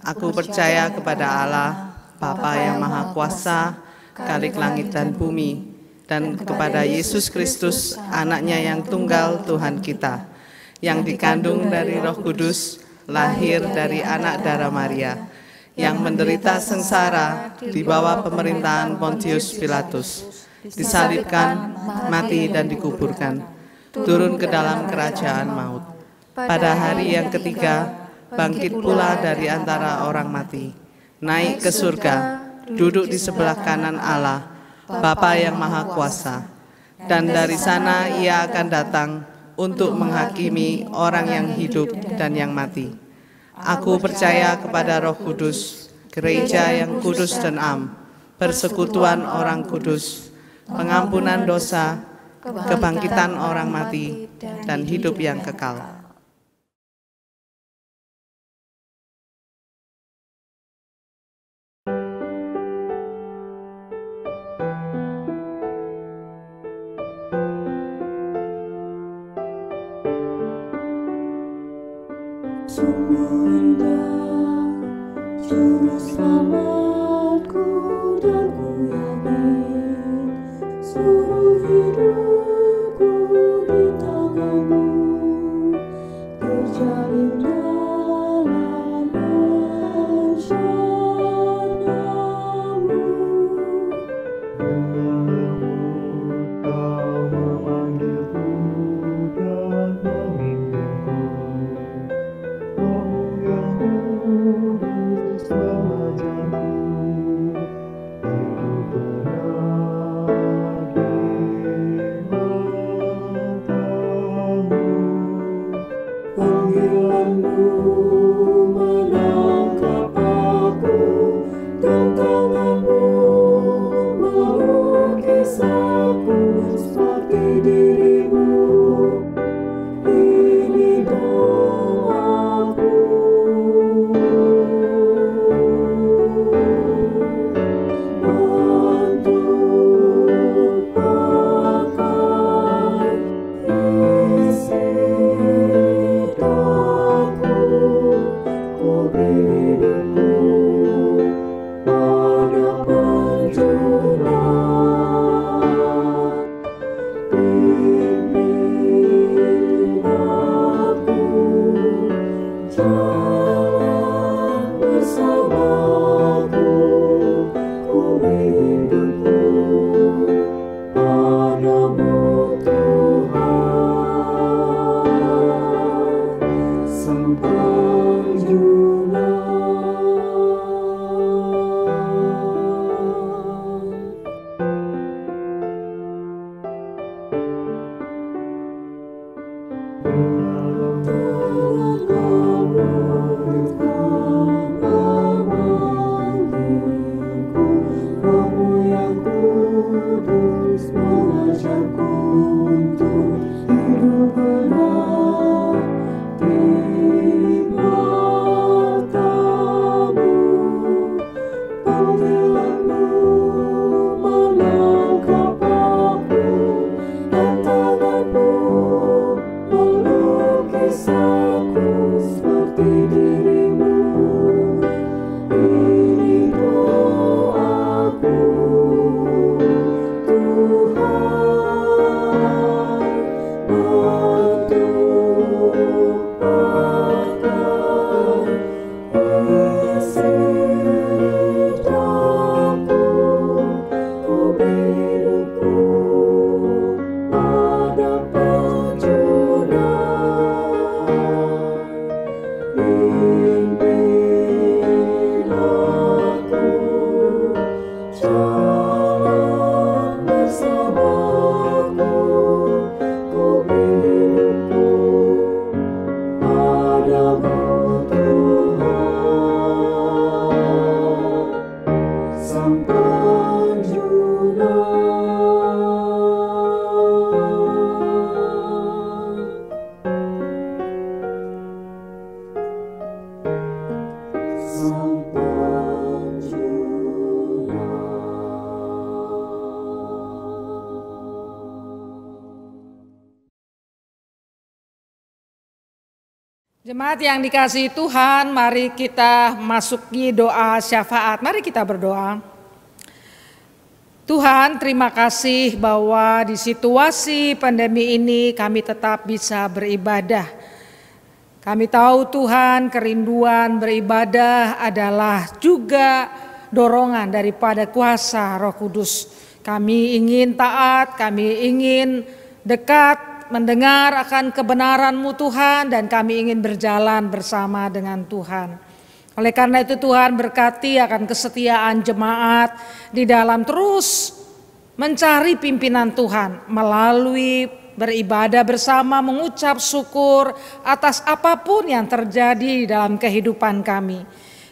Speaker 8: Aku percaya kepada Allah, Bapa yang Maha Kuasa, Khalik langit dan bumi, dan kepada Yesus Kristus, anaknya yang tunggal Tuhan kita, yang dikandung dari Roh Kudus, lahir dari anak darah Maria, yang menderita sengsara di bawah pemerintahan Pontius Pilatus, disalibkan, mati dan dikuburkan, turun ke dalam kerajaan maut. Pada hari yang ketiga, bangkit pula dari antara orang mati, naik ke surga, duduk di sebelah kanan Allah, Bapa yang Maha Kuasa, dan dari sana Ia akan datang untuk menghakimi orang yang hidup dan yang mati. Aku percaya kepada Roh Kudus, gereja yang kudus dan am, persekutuan orang kudus, pengampunan dosa, kebangkitan orang mati, dan hidup yang kekal.
Speaker 2: Sungguh indah juru selamatku, dan ku yakin seluruh hidupku di tanganmu, terjalin dalam rencanamu. Kau memanggilku dan memimpinku, panggilanmu menangkap aku, dan tanganmu melukis aku seperti dirimu. Ini doaku. Untuk pakai isi hidupku, ku beri hidupku pada penjunan. Pimpin aku jalan bersamaku, ku beri hidupku padamu Tuhan, Sang Penjunan. Rohmu yang kudus mengajarku untuk hidup benar di matamu. Panggilanmu menangkap aku, dan tanganmu melukis aku seperti dirimu. Ini doaku, Tuhan, untuk pakai isi hidupku, ku beri hidupku pada penjunan. Pimpin aku jalan bersamaku, ku beri hidupku padamu Tuhan, Sang Penjunan. Sang Penjunan.
Speaker 3: Jemaat yang dikasihi Tuhan, mari kita masuki doa syafaat. Mari kita berdoa. Tuhan, terima kasih bahwa di situasi pandemi ini kami tetap bisa beribadah. Kami tahu Tuhan, kerinduan beribadah adalah juga dorongan daripada kuasa Roh Kudus. Kami ingin taat, kami ingin dekat, mendengar akan kebenaran-Mu Tuhan, dan kami ingin berjalan bersama dengan Tuhan. Oleh karena itu Tuhan, berkati akan kesetiaan jemaat di dalam terus mencari pimpinan Tuhan melalui beribadah bersama, mengucap syukur atas apapun yang terjadi dalam kehidupan kami.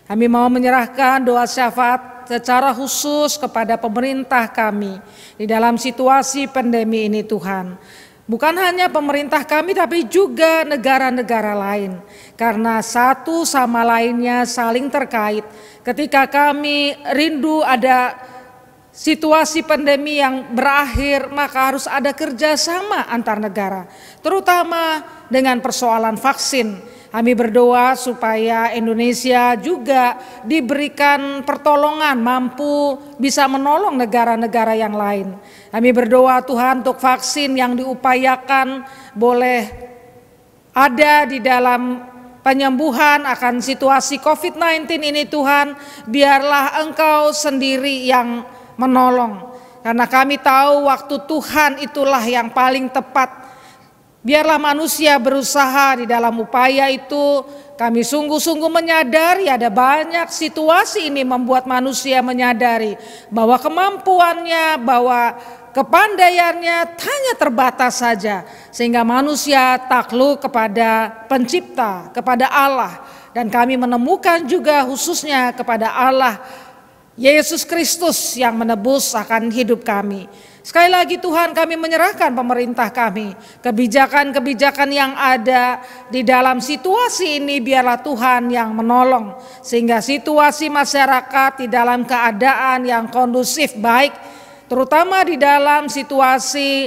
Speaker 3: Kami mau menyerahkan doa syafaat secara khusus kepada pemerintah kami di dalam situasi pandemi ini Tuhan. Bukan hanya pemerintah kami tapi juga negara-negara lain. Karena satu sama lainnya saling terkait. Ketika kami rindu ada situasi pandemi yang berakhir, maka harus ada kerjasama antar negara. Terutama dengan persoalan vaksin. Kami berdoa supaya Indonesia juga diberikan pertolongan, mampu bisa menolong negara-negara yang lain. Kami berdoa Tuhan untuk vaksin yang diupayakan boleh ada di dalam penyembuhan akan situasi COVID-19 ini Tuhan. Biarlah Engkau sendiri yang menolong. Karena kami tahu waktu Tuhan itulah yang paling tepat. Biarlah manusia berusaha di dalam upaya itu. Kami sungguh-sungguh menyadari ada banyak situasi ini membuat manusia menyadari bahwa kemampuannya, bahwa kepandaiannya hanya terbatas saja. Sehingga manusia takluk kepada pencipta, kepada Allah. Dan kami menemukan juga khususnya kepada Allah Yesus Kristus yang menebus akan hidup kami. Sekali lagi Tuhan, kami menyerahkan pemerintah kami, kebijakan-kebijakan yang ada di dalam situasi ini biarlah Tuhan yang menolong. Sehingga situasi masyarakat di dalam keadaan yang kondusif baik, terutama di dalam situasi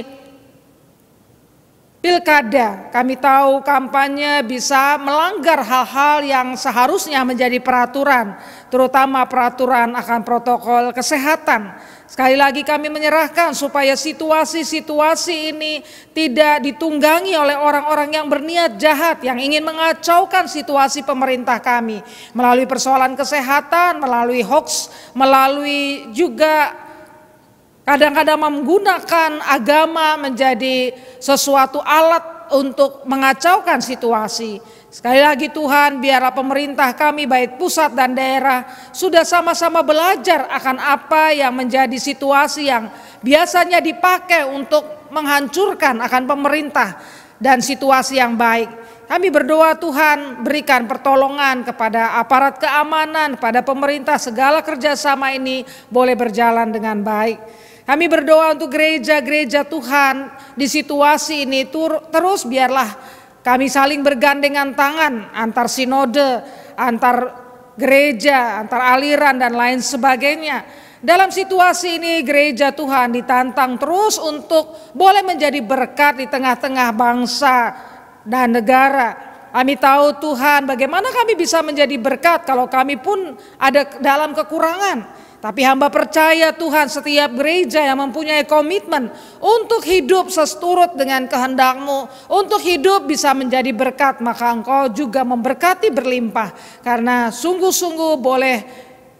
Speaker 3: pilkada. Kami tahu kampanye bisa melanggar hal-hal yang seharusnya menjadi peraturan, terutama peraturan akan protokol kesehatan. Sekali lagi kami menyerahkan supaya situasi-situasi ini tidak ditunggangi oleh orang-orang yang berniat jahat, yang ingin mengacaukan situasi pemerintah kami. Melalui persoalan kesehatan, melalui hoax, melalui juga kadang-kadang menggunakan agama menjadi sesuatu alat untuk mengacaukan situasi. Sekali lagi Tuhan, biarlah pemerintah kami baik pusat dan daerah sudah sama-sama belajar akan apa yang menjadi situasi yang biasanya dipakai untuk menghancurkan akan pemerintah dan situasi yang baik. Kami berdoa Tuhan berikan pertolongan kepada aparat keamanan, kepada pemerintah, segala kerjasama ini boleh berjalan dengan baik. Kami berdoa untuk gereja-gereja Tuhan di situasi ini terus biarlah kami saling bergandengan tangan antar sinode, antar gereja, antar aliran dan lain sebagainya. Dalam situasi ini gereja Tuhan ditantang terus untuk boleh menjadi berkat di tengah-tengah bangsa dan negara. Kami tahu Tuhan bagaimana kami bisa menjadi berkat kalau kami pun ada dalam kekurangan. Tapi hamba percaya Tuhan setiap gereja yang mempunyai komitmen untuk hidup seturut dengan kehendak-Mu, untuk hidup bisa menjadi berkat, maka Engkau juga memberkati berlimpah. Karena sungguh-sungguh boleh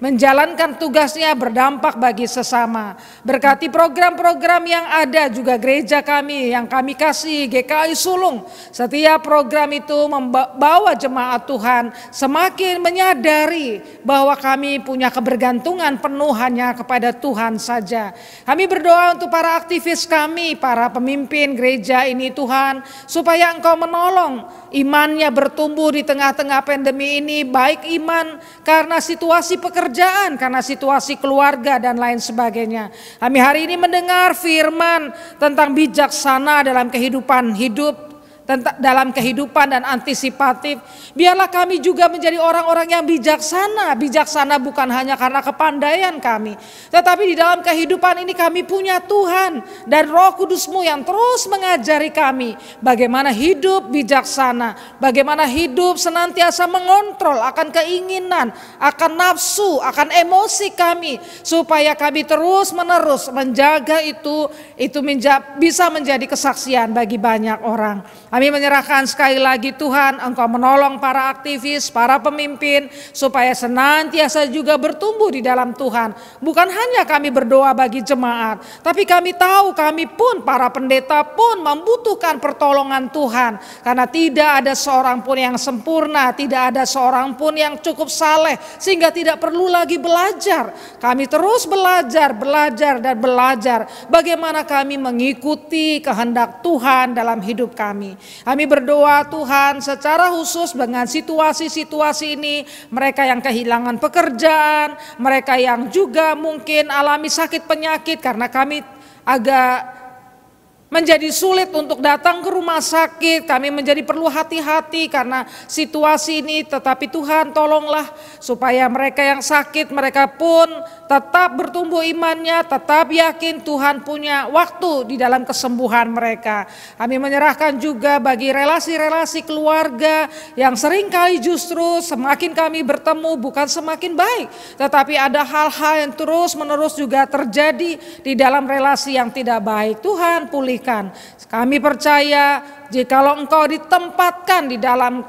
Speaker 3: menjalankan tugasnya berdampak bagi sesama. Berkati program-program yang ada juga gereja kami yang kami kasih GKI Sulung. Setiap program itu membawa jemaat Tuhan semakin menyadari bahwa kami punya kebergantungan penuh hanya kepada Tuhan saja. Kami berdoa untuk para aktivis kami, para pemimpin gereja ini Tuhan, supaya Engkau menolong imannya bertumbuh di tengah-tengah pandemi ini, baik iman karena situasi pekerjaan, karena situasi keluarga dan lain sebagainya. Kami hari ini mendengar firman tentang bijaksana dalam kehidupan hidup dalam kehidupan dan antisipatif. Biarlah kami juga menjadi orang-orang yang bijaksana. Bijaksana bukan hanya karena kepandaian kami, tetapi di dalam kehidupan ini kami punya Tuhan dan Roh Kudus-Mu yang terus mengajari kami bagaimana hidup bijaksana, bagaimana hidup senantiasa mengontrol akan keinginan, akan nafsu, akan emosi kami, supaya kami terus-menerus menjaga itu bisa menjadi kesaksian bagi banyak orang. Kami menyerahkan sekali lagi Tuhan, Engkau menolong para aktivis, para pemimpin, supaya senantiasa juga bertumbuh di dalam Tuhan. Bukan hanya kami berdoa bagi jemaat, tapi kami tahu kami pun, para pendeta pun membutuhkan pertolongan Tuhan. Karena tidak ada seorang pun yang sempurna, tidak ada seorang pun yang cukup saleh, sehingga tidak perlu lagi belajar. Kami terus belajar dan belajar bagaimana kami mengikuti kehendak Tuhan dalam hidup kami. Kami berdoa Tuhan secara khusus dengan situasi-situasi ini, mereka yang kehilangan pekerjaan, mereka yang juga mungkin alami sakit penyakit karena kami agak menjadi sulit untuk datang ke rumah sakit, kami menjadi perlu hati-hati karena situasi ini. Tetapi Tuhan tolonglah supaya mereka yang sakit, mereka pun tetap bertumbuh imannya, tetap yakin Tuhan punya waktu di dalam kesembuhan mereka. Kami menyerahkan juga bagi relasi-relasi keluarga yang seringkali justru semakin kami bertemu bukan semakin baik, tetapi ada hal-hal yang terus-menerus juga terjadi di dalam relasi yang tidak baik. Tuhan pulihkan. Kami percaya jikalau Engkau ditempatkan di dalam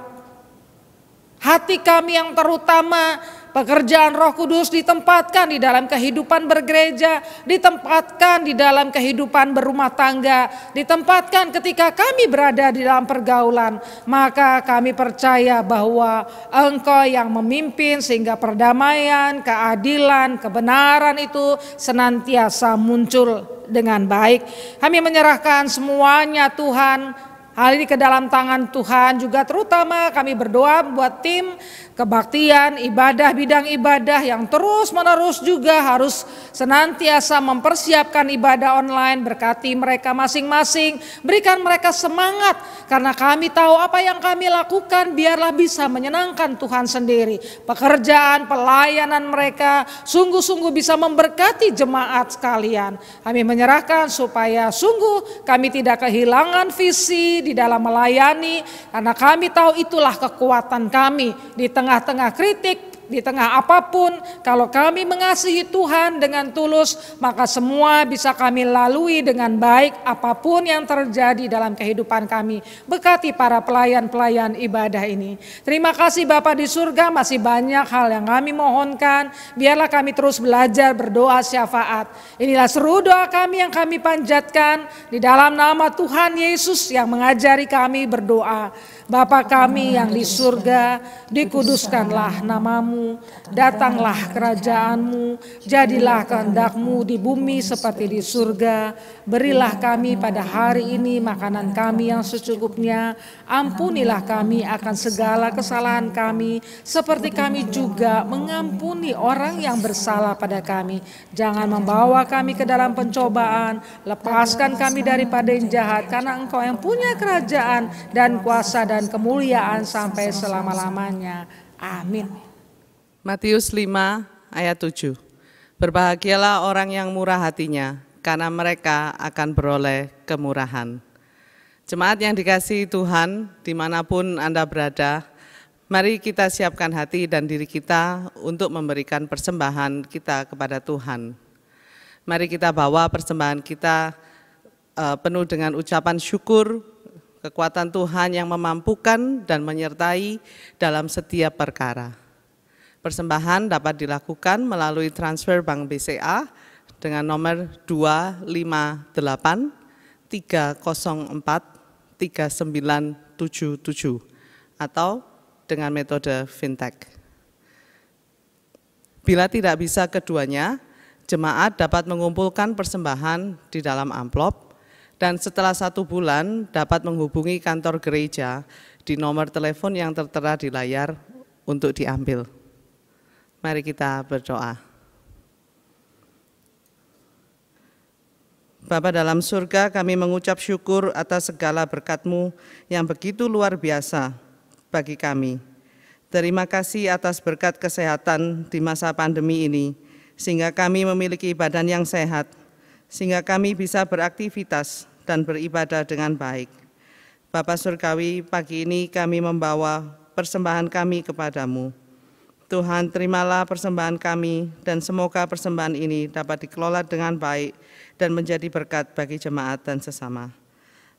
Speaker 3: hati kami yang terutama, pekerjaan Roh Kudus ditempatkan di dalam kehidupan bergereja, ditempatkan di dalam kehidupan berumah tangga, ditempatkan ketika kami berada di dalam pergaulan, maka kami percaya bahwa Engkau yang memimpin sehingga perdamaian, keadilan, kebenaran itu senantiasa muncul dengan baik. Kami menyerahkan semuanya Tuhan, hal ini ke dalam tangan Tuhan. Juga terutama kami berdoa buat tim kebaktian, ibadah, bidang ibadah yang terus menerus juga harus senantiasa mempersiapkan ibadah online. Berkati mereka masing-masing, berikan mereka semangat, karena kami tahu apa yang kami lakukan biarlah bisa menyenangkan Tuhan sendiri. Pekerjaan, pelayanan mereka sungguh-sungguh bisa memberkati jemaat sekalian. Kami menyerahkan supaya sungguh kami tidak kehilangan visi di dalam melayani, karena kami tahu itulah kekuatan kami di tengah-tengah kritik, di tengah apapun. Kalau kami mengasihi Tuhan dengan tulus, maka semua bisa kami lalui dengan baik apapun yang terjadi dalam kehidupan kami. Berkati para pelayan-pelayan ibadah ini. Terima kasih Bapa di surga, masih banyak hal yang kami mohonkan. Biarlah kami terus belajar berdoa syafaat. Inilah seru doa kami yang kami panjatkan di dalam nama Tuhan Yesus yang mengajari kami berdoa. Bapa kami yang di surga, dikuduskanlah namamu, datanglah kerajaanmu, jadilah kehendak-Mu di bumi seperti di surga. Berilah kami pada hari ini makanan kami yang secukupnya, ampunilah kami akan segala kesalahan kami, seperti kami juga mengampuni orang yang bersalah pada kami. Jangan membawa kami ke dalam pencobaan, lepaskan kami daripada yang jahat, karena Engkau yang punya kerajaan dan kuasa dan kemuliaan sampai selama-lamanya. Amin.
Speaker 8: Matius 5 ayat 7. Berbahagialah orang yang murah hatinya, karena mereka akan beroleh kemurahan. Jemaat yang dikasihi Tuhan, dimanapun Anda berada, mari kita siapkan hati dan diri kita untuk memberikan persembahan kita kepada Tuhan. Mari kita bawa persembahan kita penuh dengan ucapan syukur, kekuatan Tuhan yang memampukan dan menyertai dalam setiap perkara. Persembahan dapat dilakukan melalui transfer Bank BCA dengan nomor 258 304 3977 atau dengan metode fintech. Bila tidak bisa keduanya, jemaat dapat mengumpulkan persembahan di dalam amplop dan setelah 1 bulan dapat menghubungi kantor gereja di nomor telepon yang tertera di layar untuk diambil. Mari kita berdoa. Bapa dalam surga, kami mengucap syukur atas segala berkat-Mu yang begitu luar biasa bagi kami. Terima kasih atas berkat kesehatan di masa pandemi ini, sehingga kami memiliki badan yang sehat, sehingga kami bisa beraktivitas dan beribadah dengan baik. Bapa Surgawi, pagi ini kami membawa persembahan kami kepadamu. Tuhan, terimalah persembahan kami dan semoga persembahan ini dapat dikelola dengan baik dan menjadi berkat bagi jemaat dan sesama.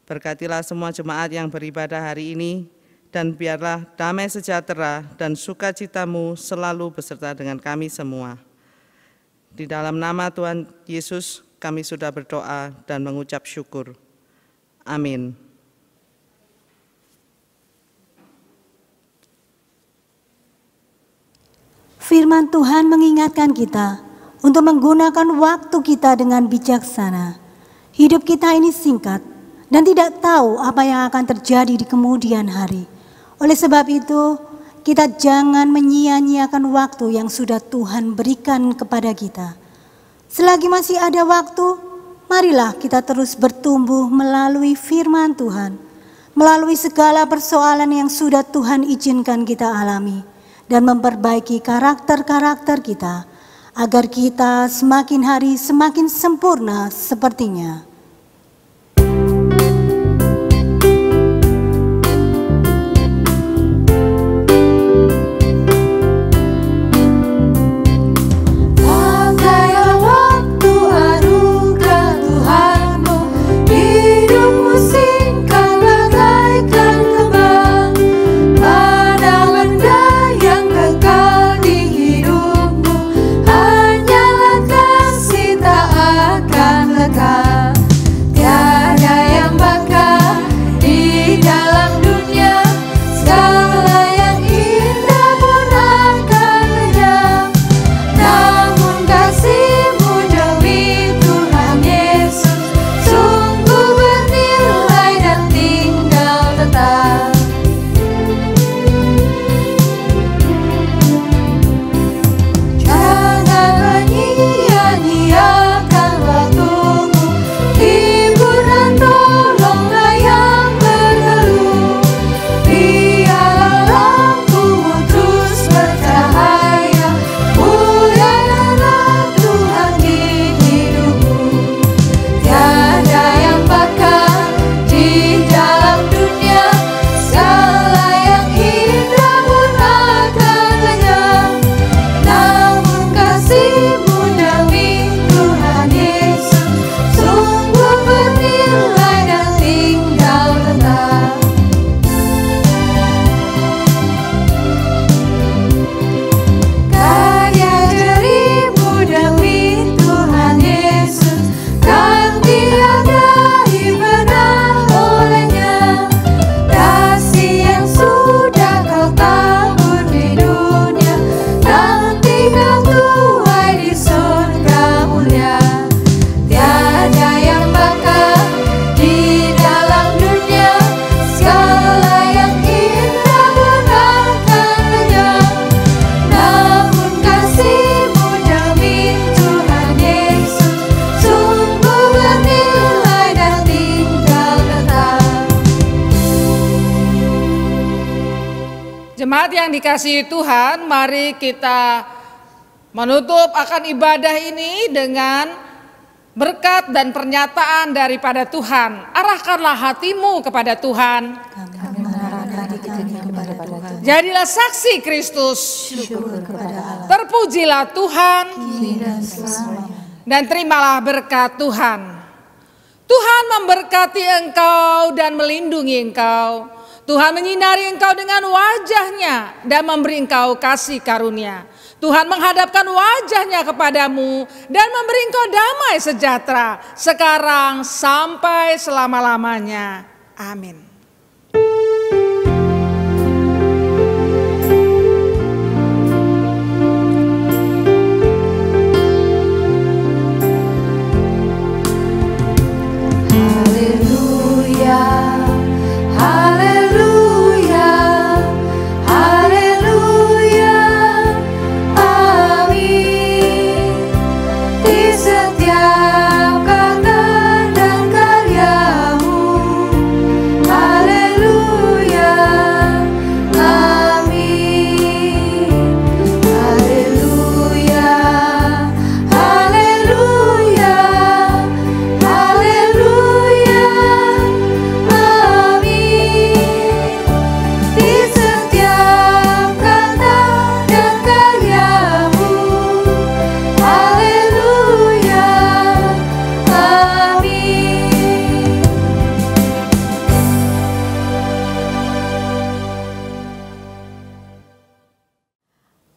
Speaker 8: Berkatilah semua jemaat yang beribadah hari ini dan biarlah damai sejahtera dan sukacita-Mu selalu beserta dengan kami semua. Di dalam nama Tuhan Yesus kami sudah berdoa dan mengucap syukur. Amin.
Speaker 1: Firman Tuhan mengingatkan kita untuk menggunakan waktu kita dengan bijaksana. Hidup kita ini singkat dan tidak tahu apa yang akan terjadi di kemudian hari. Oleh sebab itu, kita jangan menyia-nyiakan waktu yang sudah Tuhan berikan kepada kita. Selagi masih ada waktu, marilah kita terus bertumbuh melalui firman Tuhan, melalui segala persoalan yang sudah Tuhan izinkan kita alami, dan memperbaiki karakter-karakter kita, agar kita semakin hari semakin sempurna sepertinya.
Speaker 3: Jemaat yang dikasihi Tuhan, mari kita menutup akan ibadah ini dengan berkat dan pernyataan daripada Tuhan. Arahkanlah hatimu kepada Tuhan. Jadilah saksi Kristus. Terpujilah Tuhan. Dan terimalah berkat Tuhan. Tuhan memberkati engkau dan melindungi engkau. Tuhan menyinari engkau dengan wajah-Nya dan memberi engkau kasih karunia. Tuhan menghadapkan wajah-Nya kepadamu dan memberi engkau damai sejahtera sekarang sampai selama-lamanya. Amin.
Speaker 4: Setiap kata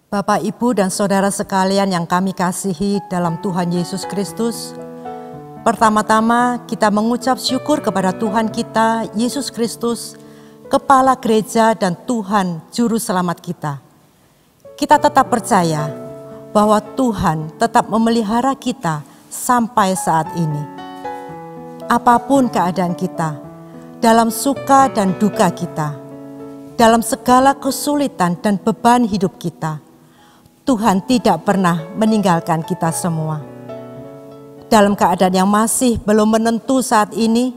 Speaker 9: Bapak, Ibu, dan saudara sekalian yang kami kasihi dalam Tuhan Yesus Kristus, pertama-tama kita mengucap syukur kepada Tuhan kita, Yesus Kristus, Kepala Gereja dan Tuhan Juru Selamat kita. Kita tetap percaya bahwa Tuhan tetap memelihara kita sampai saat ini. Apapun keadaan kita, dalam suka dan duka kita, dalam segala kesulitan dan beban hidup kita, Tuhan tidak pernah meninggalkan kita semua. Dalam keadaan yang masih belum menentu saat ini,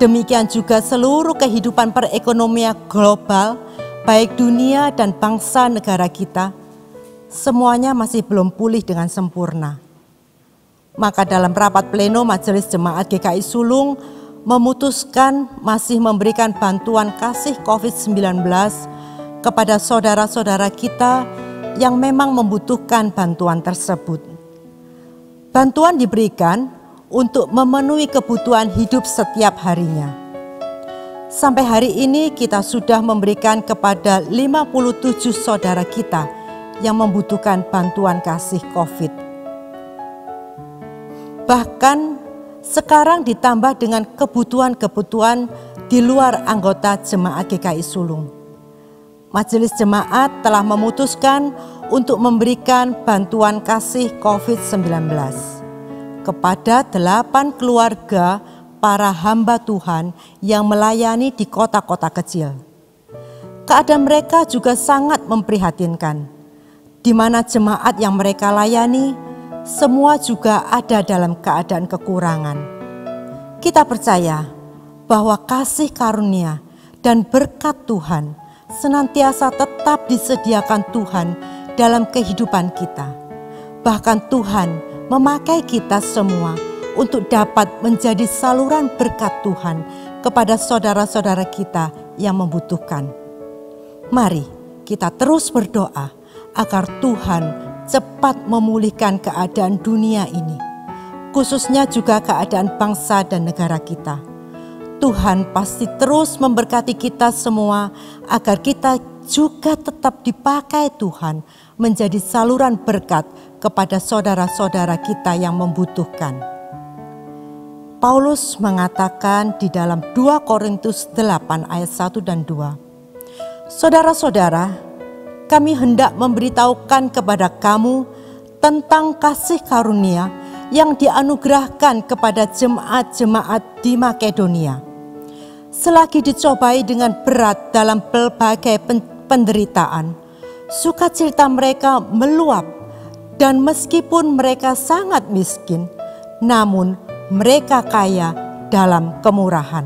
Speaker 9: demikian juga seluruh kehidupan perekonomian global, baik dunia dan bangsa negara kita, semuanya masih belum pulih dengan sempurna. Maka dalam rapat pleno Majelis Jemaat GKI Sulung memutuskan masih memberikan bantuan kasih COVID-19 kepada saudara-saudara kita yang memang membutuhkan bantuan tersebut. Bantuan diberikan untuk memenuhi kebutuhan hidup setiap harinya. Sampai hari ini kita sudah memberikan kepada 57 saudara kita yang membutuhkan bantuan kasih COVID. Bahkan sekarang ditambah dengan kebutuhan-kebutuhan di luar anggota Jemaat GKI Sulung. Majelis Jemaat telah memutuskan untuk memberikan bantuan kasih COVID-19 kepada 8 keluarga para hamba Tuhan yang melayani di kota-kota kecil. Keadaan mereka juga sangat memprihatinkan, di mana jemaat yang mereka layani semua juga ada dalam keadaan kekurangan. Kita percaya bahwa kasih karunia dan berkat Tuhan senantiasa tetap disediakan Tuhan dalam kehidupan kita. Bahkan Tuhan memakai kita semua untuk dapat menjadi saluran berkat Tuhan kepada saudara-saudara kita yang membutuhkan. Mari kita terus berdoa agar Tuhan cepat memulihkan keadaan dunia ini, khususnya juga keadaan bangsa dan negara kita. Tuhan pasti terus memberkati kita semua agar kita juga tetap dipakai Tuhan menjadi saluran berkat kepada saudara-saudara kita yang membutuhkan. Paulus mengatakan di dalam 2 Korintus 8 ayat 1 dan 2, "Saudara-saudara, kami hendak memberitahukan kepada kamu tentang kasih karunia yang dianugerahkan kepada jemaat-jemaat di Makedonia. Selagi dicobai dengan berat dalam berbagai penderitaan, sukacita mereka meluap, dan meskipun mereka sangat miskin, namun mereka kaya dalam kemurahan."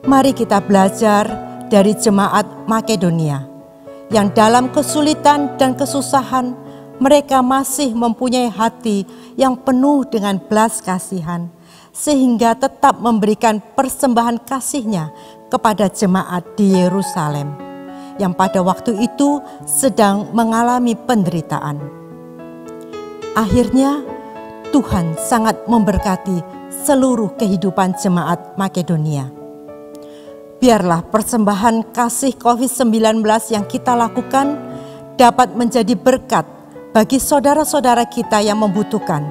Speaker 9: Mari kita belajar dari jemaat Makedonia, yang dalam kesulitan dan kesusahan mereka masih mempunyai hati yang penuh dengan belas kasihan, sehingga tetap memberikan persembahan kasihnya kepada jemaat di Yerusalem, yang pada waktu itu sedang mengalami penderitaan. Akhirnya Tuhan sangat memberkati seluruh kehidupan jemaat Makedonia. Biarlah persembahan kasih COVID-19 yang kita lakukan dapat menjadi berkat bagi saudara-saudara kita yang membutuhkan,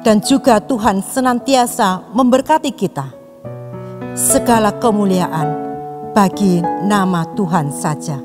Speaker 9: dan juga Tuhan senantiasa memberkati kita. Segala kemuliaan bagi nama Tuhan saja.